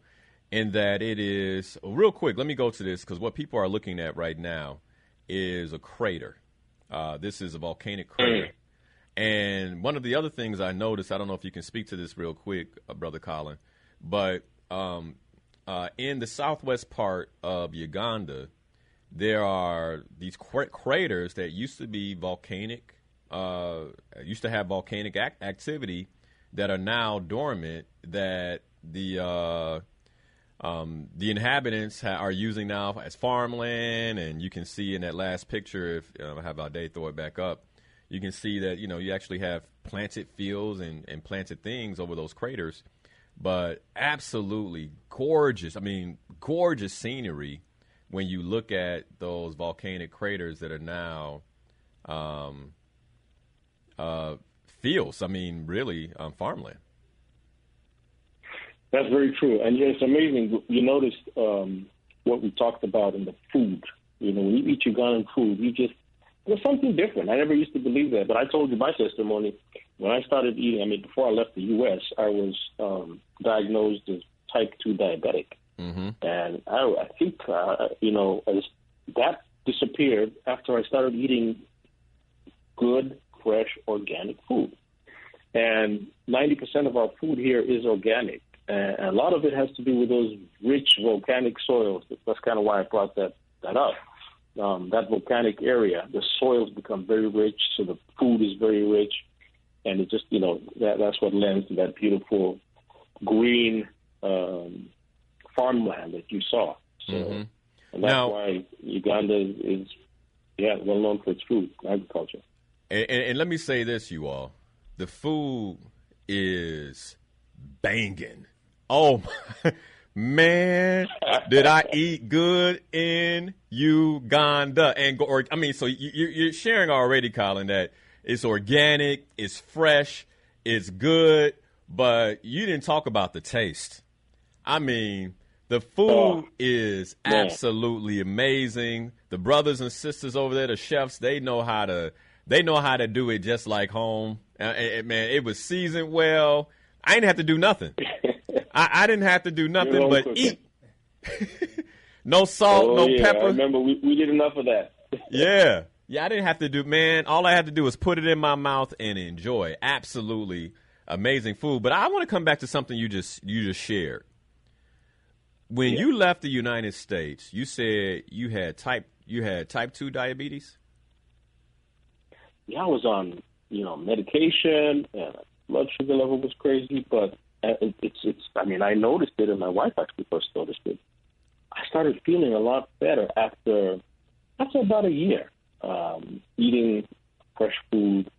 in that it is, real quick, let me go to this, because what people are looking at right now is a crater. This is a volcanic crater. And one of the other things I noticed, I don't know if you can speak to this real quick, Brother Colin, but in the southwest part of Uganda, there are these craters that used to be volcanic, used to have volcanic activity that are now dormant, that the inhabitants are using now as farmland. And you can see in that last picture, if I have Ade throw it back up, you can see that, you actually have planted fields and planted things over those craters. But absolutely gorgeous, gorgeous scenery when you look at those volcanic craters that are now fields, really farmland. That's very true. And yeah, it's amazing. You noticed what we talked about in the food. You know, when you eat Ugandan food, there's something different. I never used to believe that, but I told you my testimony. When I started eating, I mean, before I left the U.S., I was diagnosed as type 2 diabetic. Mm-hmm. And I think, as that disappeared after I started eating good, fresh, organic food. And 90% of our food here is organic. And a lot of it has to do with those rich volcanic soils. That's kind of why I brought that up. That volcanic area, the soils become very rich, so the food is very rich. And it just, that's what lends to that beautiful green farmland that you saw. So, and that's why Uganda is well known for its food, agriculture. And let me say this, you all. The food is banging. Oh, man, did I eat good in Uganda? So you're sharing already, Colin, that it's organic, it's fresh, it's good, but you didn't talk about the taste. I mean, the food is absolutely amazing. The brothers and sisters over there, the chefs, they know how to do it just like home. Man, it was seasoned well. I didn't have to do nothing. I didn't have to do nothing but eat. No salt, no pepper. I remember we did enough of that. Yeah, I didn't have to do, man. All I had to do was put it in my mouth and enjoy. Absolutely amazing food. But I want to come back to something you just shared. When you left the United States, you said you had type 2 diabetes. Yeah, I was on medication. Blood sugar level was crazy, but it's. I mean, I noticed it, and my wife actually first noticed it. I started feeling a lot better after about a year, eating fresh food,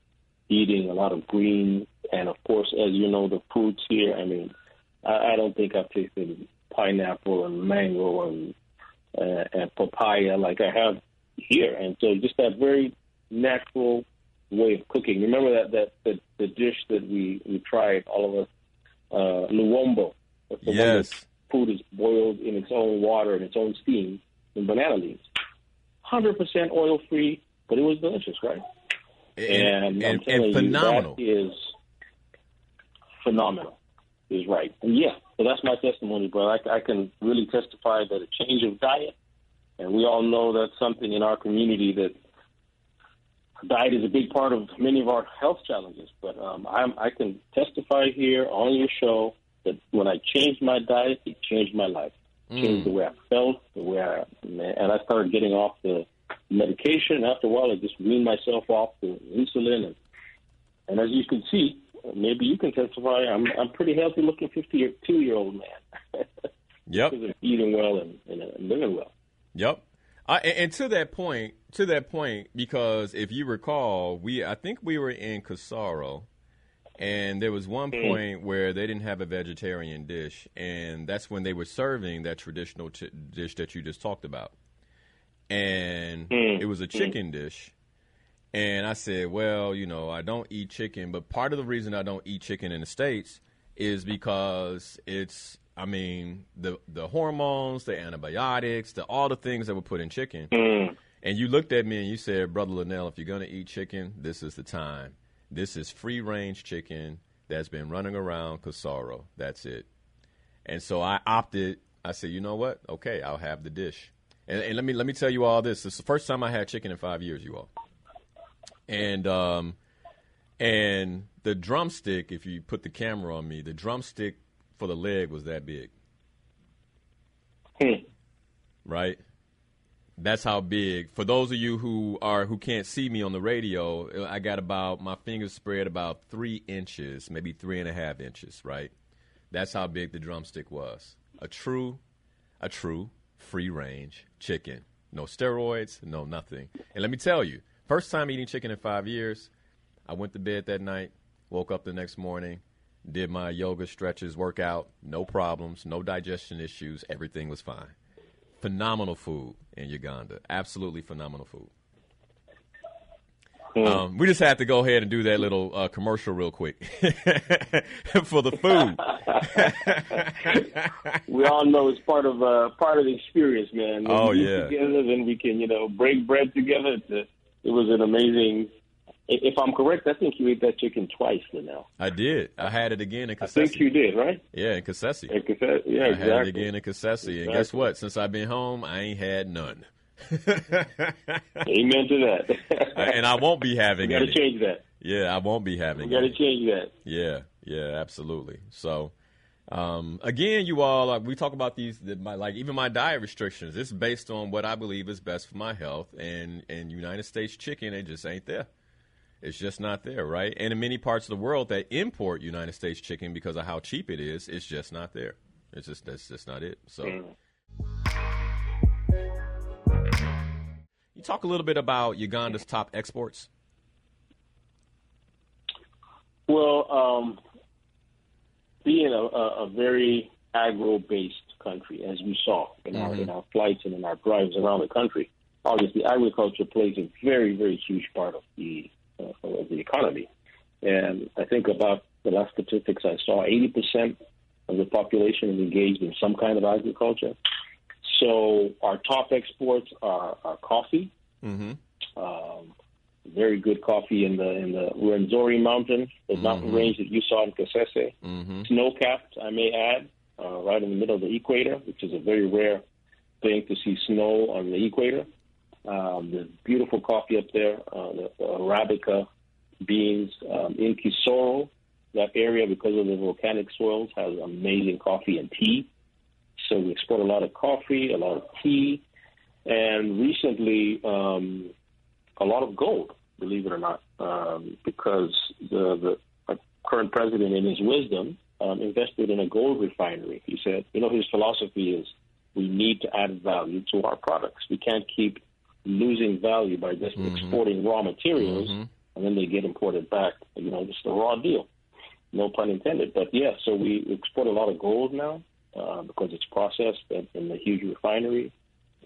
eating a lot of greens, and of course, as you know, the fruits here. I mean, I don't think I've tasted pineapple and mango and papaya like I have here, and so just that very natural way of cooking. Remember that the dish that we tried, all of us, luwombo. That's the one that food is boiled in its own water and its own steam in banana leaves. 100% oil free, but it was delicious, right? And phenomenal. That is phenomenal. Is right. And so that's my testimony, brother. I can really testify that a change of diet, and we all know that's something in our community that diet is a big part of many of our health challenges. But I can testify here on your show that when I changed my diet, it changed my life. It changed the way I felt, and I started getting off the medication. After a while, I just weaned myself off the insulin. And as you can see, maybe you can testify, I'm pretty healthy looking 52-year-old man. Yep. Because of eating well and living well. Yep. And to that point, because if you recall, I think we were in Kasaro, and there was one point where they didn't have a vegetarian dish, and that's when they were serving that traditional dish that you just talked about. And it was a chicken dish. And I said, well, I don't eat chicken, but part of the reason I don't eat chicken in the States is because it's, the hormones, the antibiotics, all the things that were put in chicken. And you looked at me and you said, Brother Linnell, if you're going to eat chicken, this is the time. This is free-range chicken that's been running around Kasaro. That's it. And so I opted. I said, you know what? Okay, I'll have the dish. And let me tell you all this. This is the first time I had chicken in 5 years, you all. And the drumstick, if you put the camera on me, the drumstick for the leg was that big. Right? That's how big. For those of you who can't see me on the radio, I got my fingers spread about 3 inches, maybe 3.5 inches, right? That's how big the drumstick was. A true free-range chicken. No steroids, no nothing. And let me tell you, first time eating chicken in 5 years, I went to bed that night, woke up the next morning, did my yoga stretches, workout, no problems, no digestion issues, everything was fine. Phenomenal food in Uganda. Absolutely phenomenal food. We just have to go ahead and do that little commercial real quick for the food. We all know it's part of the experience, man. When we eat yeah. together, then we can, break bread together. It was an amazing. If I'm correct, I think you ate that chicken twice, Linnell. I did. I had it again in Kasese. I think you did, right? Yeah, in Kasese. Yeah, exactly. I had it again in Kasese. And guess what? Since I've been home, I ain't had none. Amen to that. And I won't be having You got to any. change that. Yeah, I won't be having You got to any. change that. Yeah, absolutely. So, again, you all, we talk about these, even my diet restrictions. It's based on what I believe is best for my health. And United States chicken, it just ain't there. It's just not there, right? And in many parts of the world that import United States chicken because of how cheap it is, it's just not there. That's just not it. So, you talk a little bit about Uganda's top exports. Well, being a very agro-based country, as we saw in our flights and in our drives around the country, obviously agriculture plays a very, very huge part of the economy. And I think about the last statistics I saw, 80% of the population is engaged in some kind of agriculture. So our top exports are coffee, very good coffee in the Rwenzori Mountains, the mountain range that you saw in Kasese. Snow-capped, I may add, right in the middle of the equator, which is a very rare thing to see snow on the equator. There's beautiful coffee up there, the Arabica beans. In Kisoro, that area, because of the volcanic soils, has amazing coffee and tea. So we export a lot of coffee, a lot of tea, and recently a lot of gold, believe it or not, because the current president, in his wisdom, invested in a gold refinery. He said, his philosophy is we need to add value to our products. We can't keep losing value by just exporting raw materials, and then they get imported back. It's the raw deal. No pun intended. But, yeah, so we export a lot of gold now because it's processed in a huge refinery.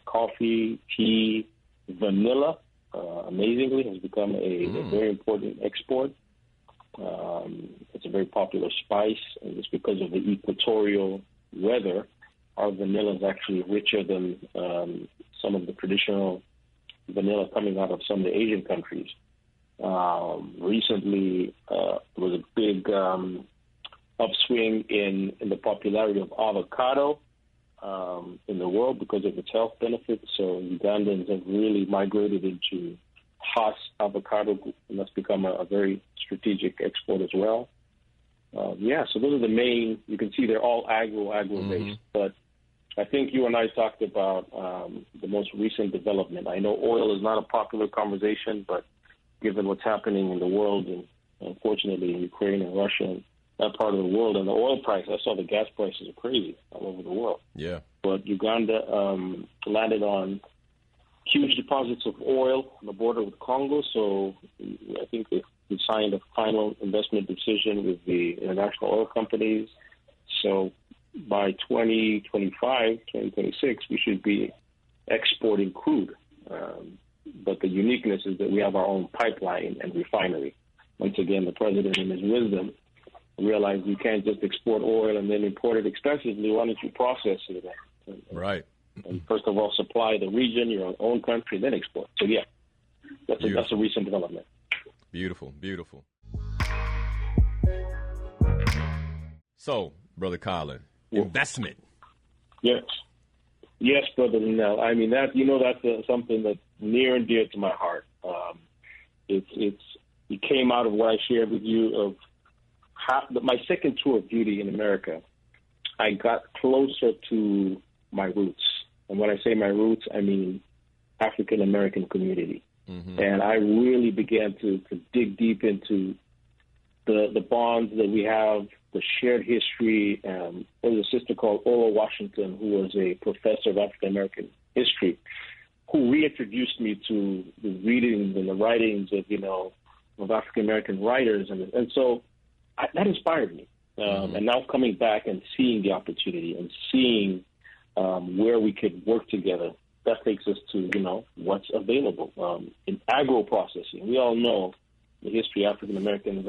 Coffee, tea, vanilla, amazingly, has become a very important export. It's a very popular spice, and it's because of the equatorial weather. Our vanilla is actually richer than some of the traditional vanilla coming out of some of the Asian countries. Recently, there was a big upswing in the popularity of avocado in the world because of its health benefits. So Ugandans have really migrated into Hass avocado, and that's become a very strategic export as well. So those are the main. You can see they're all agro-based, but I think you and I talked about the most recent development. I know oil is not a popular conversation, but given what's happening in the world, and unfortunately in Ukraine and Russia and that part of the world, and the oil price, I saw the gas prices are crazy all over the world. Yeah. But Uganda landed on huge deposits of oil on the border with Congo, so I think they signed a final investment decision with the international oil companies. So by 2025, 2026, we should be exporting crude. But the uniqueness is that we have our own pipeline and refinery. Once again, the president, in his wisdom, realized you can't just export oil and then import it expensively. Why don't you process it? Right. And first of all, supply the region, your own country, then export. So, yeah, that's a recent development. Beautiful, beautiful. So, Brother Colin, investment. Yes. Yes, Brother Linnell. I mean, that's something that's near and dear to my heart. It came out of what I shared with you of my second tour of duty in America. I got closer to my roots. And when I say my roots, I mean African-American community. And I really began to dig deep into the bonds that we have, the shared history. There was a sister called Ola Washington, who was a professor of African-American history, who reintroduced me to the readings and the writings of African-American writers. And so that inspired me. And now coming back and seeing the opportunity and seeing where we could work together, that takes us to, what's available in agro processing. We all know the history African Americans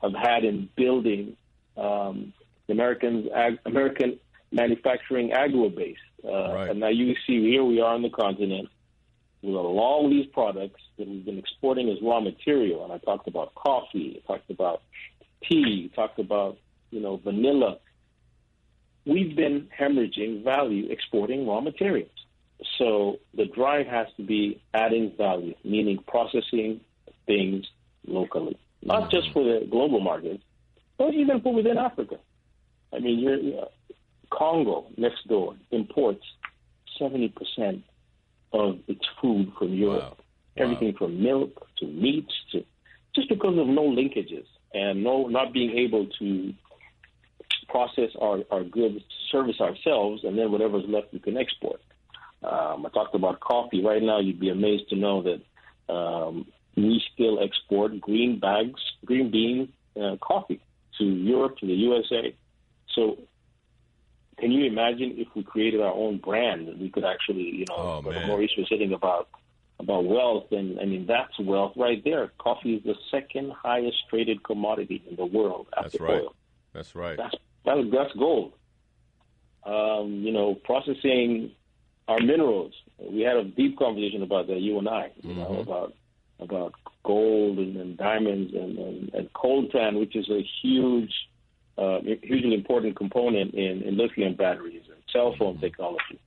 have had in building American manufacturing agro base. And now you see here we are on the continent with all these products that we've been exporting as raw material. And I talked about coffee, I talked about tea, I talked about, vanilla. We've been hemorrhaging value exporting raw materials. So the drive has to be adding value, meaning processing things locally, not just for the global markets, but even for within Africa. I mean, Congo next door imports 70% of its food from Europe. Wow. Everything from milk to meats to just because of no linkages and not being able to process our goods, service ourselves, and then whatever's left we can export. I talked about coffee. Right now, you'd be amazed to know that we still export green bean coffee to Europe, to the USA. So can you imagine if we created our own brand that we could actually, Maurice was saying about wealth, and I mean, that's wealth right there. Coffee is the second highest traded commodity in the world after oil. That's right. That's gold. Processing our minerals. We had a deep conversation about that, you and I, about gold and diamonds and coltan, which is a hugely important component in lithium batteries and cell phone technology.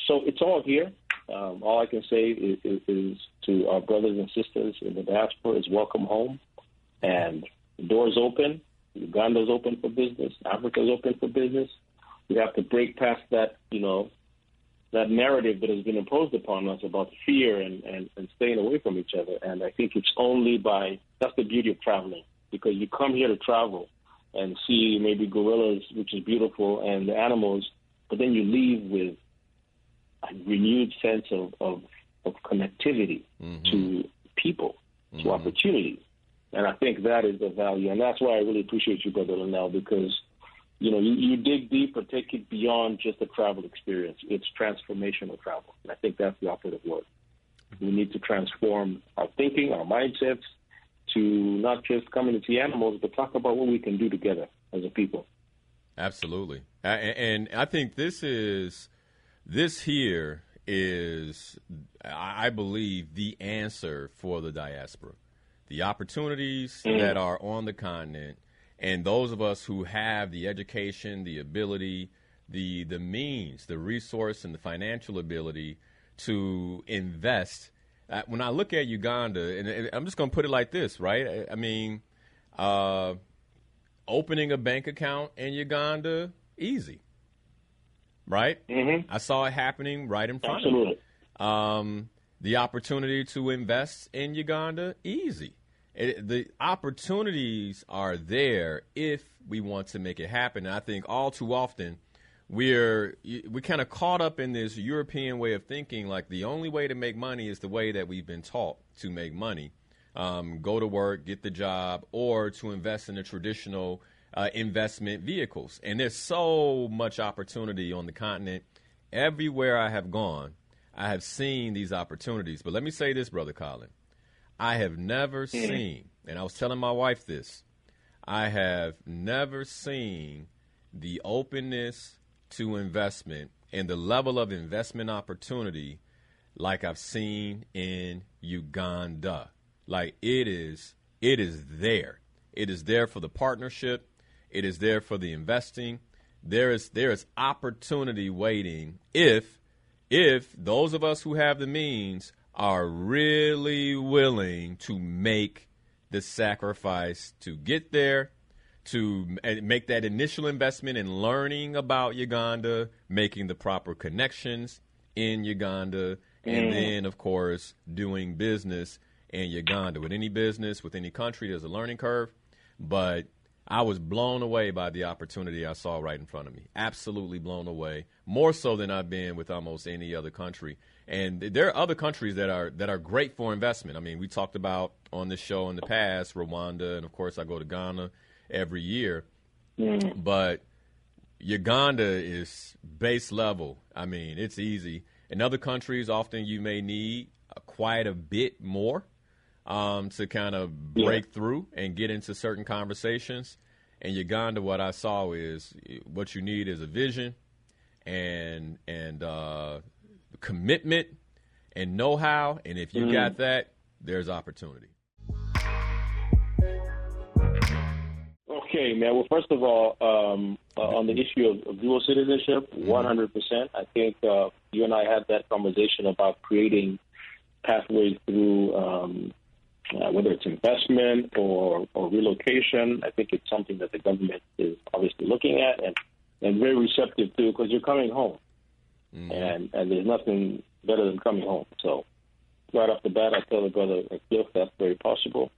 So it's all here. All I can say is to our brothers and sisters in the diaspora is welcome home. And the door's open. Uganda's open for business. Africa's open for business. We have to break past that, that narrative that has been imposed upon us about fear and staying away from each other. And I think it's only that's the beauty of traveling, because you come here to travel and see maybe gorillas, which is beautiful, and the animals, but then you leave with a renewed sense of connectivity to people, to opportunities. And I think that is the value. And that's why I really appreciate you, Brother Linal, because, you dig deep or take it beyond just a travel experience. It's transformational travel. And I think that's the operative word. We need to transform our thinking, our mindsets, to not just come in and see animals, but talk about what we can do together as a people. Absolutely. And I think this here is, I believe, the answer for the diaspora. The opportunities that are on the continent, and those of us who have the education, the ability, the means, the resource, and the financial ability to invest. When I look at Uganda, and I'm just going to put it like this, right? I mean, opening a bank account in Uganda, easy, right? I saw it happening right in front of me. The opportunity to invest in Uganda, easy. The opportunities are there if we want to make it happen. And I think all too often we're kind of caught up in this European way of thinking, like the only way to make money is the way that we've been taught to make money. Go to work, get the job, or to invest in the traditional investment vehicles. And there's so much opportunity on the continent. Everywhere I have gone, I have seen these opportunities. But let me say this, Brother Colin. I have never seen, and I was telling my wife this, I have never seen the openness to investment and the level of investment opportunity like I've seen in Uganda. Like it is there. It is there for the partnership. It is there for the investing. There is opportunity waiting if those of us who have the means are really willing to make the sacrifice to get there, to make that initial investment in learning about Uganda, making the proper connections in Uganda, and then, of course, doing business in Uganda. With any business, with any country, there's a learning curve. But I was blown away by the opportunity I saw right in front of me. Absolutely blown away, more so than I've been with almost any other country. And there are other countries that are great for investment. I mean, we talked about on this show in the past, Rwanda, and of course I go to Ghana every year. But Uganda is base level. I mean, it's easy. In other countries, often you may need quite a bit more to kind of break through and get into certain conversations. In Uganda, what I saw is what you need is a vision and commitment and know-how. And if you got that, there's opportunity. Okay, man. Well, first of all, on the issue of dual citizenship, 100%. I think you and I had that conversation about creating pathways through whether it's investment or relocation. I think it's something that the government is obviously looking at and very receptive to, because you're coming home. And there's nothing better than coming home. So right off the bat, I tell the brother Cliff that's very possible.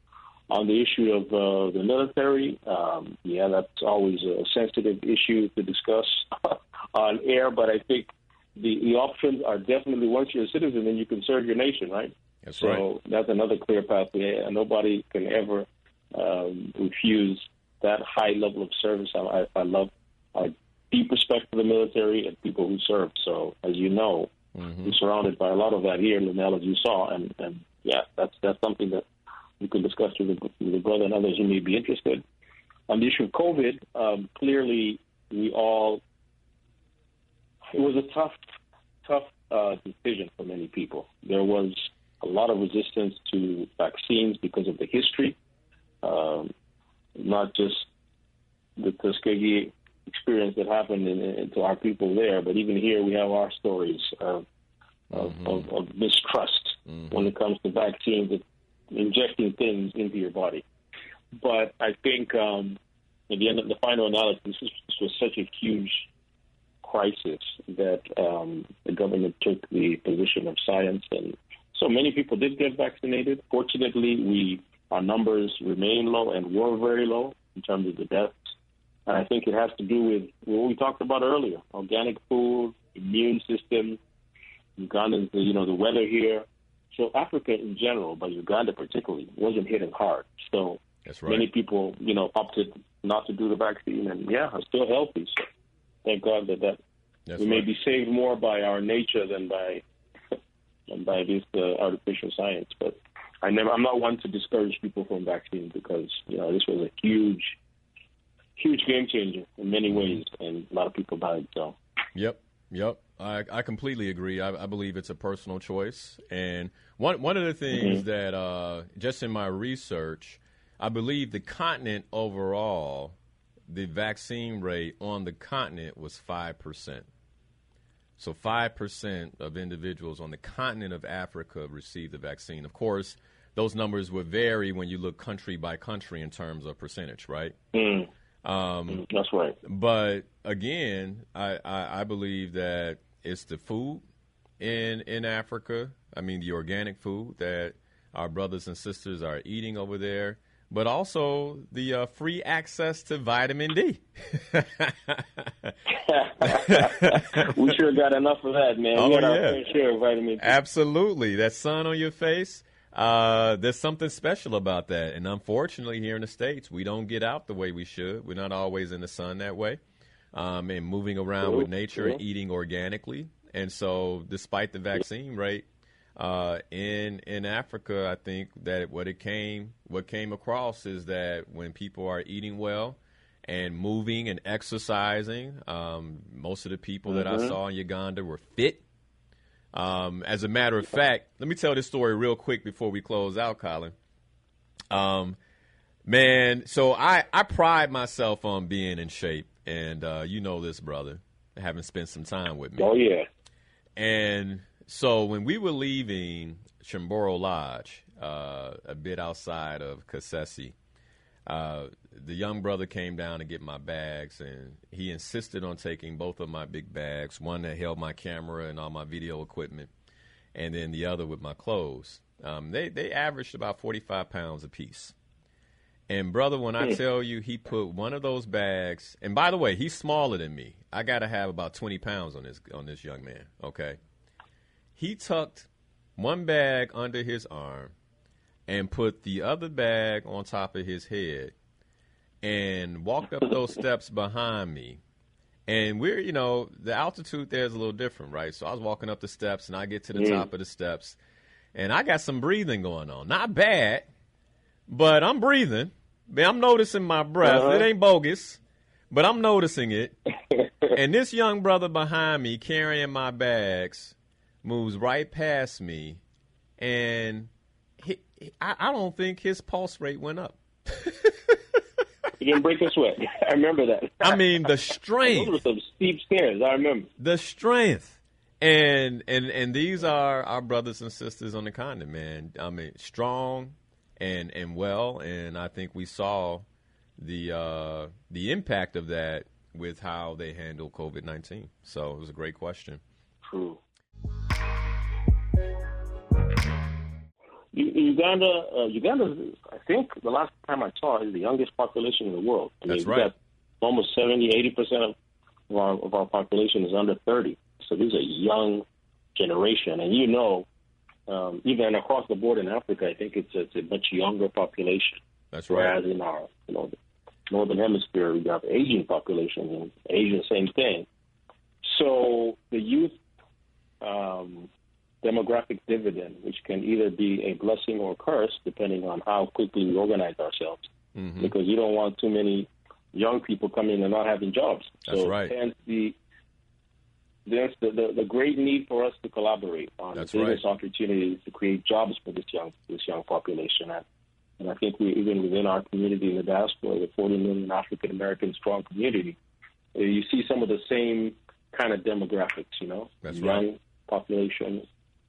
On the issue of the military, that's always a sensitive issue to discuss on air. But I think the options are definitely, once you're a citizen, then you can serve your nation, right? That's right. So that's another clear pathway. And nobody can ever refuse that high level of service. I love deep respect for the military and people who serve. So, as you know, we're surrounded by a lot of that here, Linal, as you saw. And that's something that you can discuss with the brother and others who may be interested. On the issue of COVID, clearly it was a tough decision for many people. There was a lot of resistance to vaccines because of the history, not just the Tuskegee experience that happened to our people there, but even here we have our stories of mistrust when it comes to vaccines, injecting things into your body. But I think at the end of the final analysis, this was such a huge crisis that the government took the position of science, and so many people did get vaccinated. Fortunately, our numbers remain low and were very low in terms of the deaths. And I think it has to do with what we talked about earlier: organic food, immune system, Uganda, the weather here. So Africa in general, but Uganda particularly, wasn't hit as hard. So that's right. Many people, opted not to do the vaccine, and are still healthy. So thank God that we may be saved more by our nature than by this artificial science. But I'm not one to discourage people from vaccines, because this was a huge game changer in many ways, and a lot of people died. So Yep. I completely agree. I believe it's a personal choice. And one of the things that just in my research, I believe the continent overall, the vaccine rate on the continent was 5%. So 5% of individuals on the continent of Africa received the vaccine. Of course, those numbers would vary when you look country by country in terms of percentage, right? That's right. But again, I believe that it's the food in Africa. I mean, the organic food that our brothers and sisters are eating over there, but also the free access to vitamin D. We sure got enough of that, man. Oh, we got our yeah. fair share of vitamin D. Absolutely. That sun on your face. There's something special about that. And unfortunately, here in the States, we don't get out the way we should. We're not always in the sun that way, and moving around with nature and eating organically. And so despite the vaccine rate in Africa, I think that what came across is that when people are eating well and moving and exercising, most of the people that I saw in Uganda were fit. As a matter of fact, let me tell this story real quick before we close out, Colin. Man, so I pride myself on being in shape, and you know this, brother, having spent some time with me. Oh, yeah. And so when we were leaving Chimboro Lodge, a bit outside of Kasese, the young brother came down to get my bags, and he insisted on taking both of my big bags, one that held my camera and all my video equipment, and then the other with my clothes. They averaged about 45 pounds apiece. And, brother, when I tell you he put one of those bags, and by the way, he's smaller than me. I got to have about 20 pounds on this young man, okay? He tucked one bag under his arm and put the other bag on top of his head and walked up those steps behind me. And we're, the altitude there is a little different, right? So I was walking up the steps, and I get to the top of the steps, and I got some breathing going on. Not bad, but I'm breathing. I'm noticing my breath. It ain't bogus, but I'm noticing it. And this young brother behind me carrying my bags moves right past me, and I don't think his pulse rate went up. He didn't break a sweat. I remember that. I mean, the strength. Those were some steep stairs. I remember. The strength. And these are our brothers and sisters on the continent, man. I mean, strong and well. And I think we saw the impact of that with how they handle COVID-19. So it was a great question. True. Uganda, I think the last time I saw, is the youngest population in the world. That's right. Got almost 70-80% of our population is under 30. So this is a young generation. And even across the board in Africa, I think it's a much younger population. That's right. Whereas in our the northern hemisphere, we have aging populations, and Asia, same thing. So the youth demographic dividend, which can either be a blessing or a curse, depending on how quickly we organize ourselves, because you don't want too many young people coming and not having jobs. That's so right. Hence the great need for us to collaborate on business opportunities to create jobs for this young population. And I think even within our community in the diaspora, the 40 million African American strong community, you see some of the same kind of demographics. That's young right. population.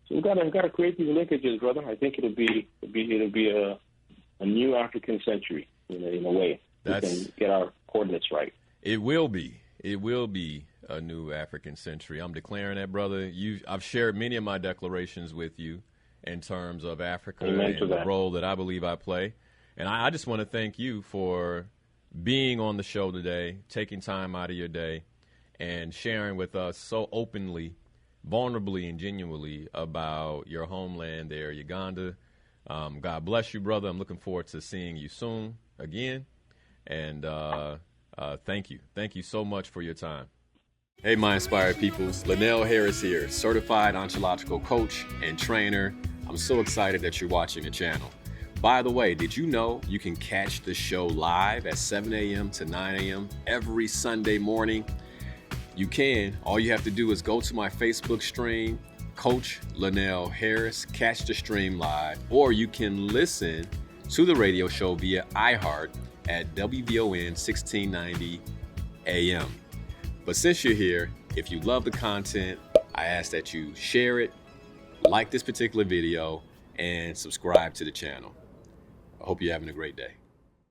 So we've got to create these linkages, brother. I think it'll be a new African century in a way. We can get our coordinates right. It will be. It will be a new African century. I'm declaring that, brother. I've shared many of my declarations with you in terms of Africa and the role that I believe I play. And I just want to thank you for being on the show today, taking time out of your day, and sharing with us so openly, vulnerably, and genuinely about your homeland there, Uganda. God bless you, brother. I'm looking forward to seeing you soon again. And thank you. Thank you so much for your time. Hey, my inspired peoples. LinalHarris here, certified ontological coach and trainer. I'm so excited that you're watching the channel. By the way, did you know you can catch the show live at 7 a.m. to 9 a.m. every Sunday morning? You can. All you have to do is go to my Facebook stream, Coach LinalHarris, catch the stream live, or you can listen to the radio show via iHeart at WVON 1690 AM. But since you're here, if you love the content, I ask that you share it, like this particular video, and subscribe to the channel. I hope you're having a great day.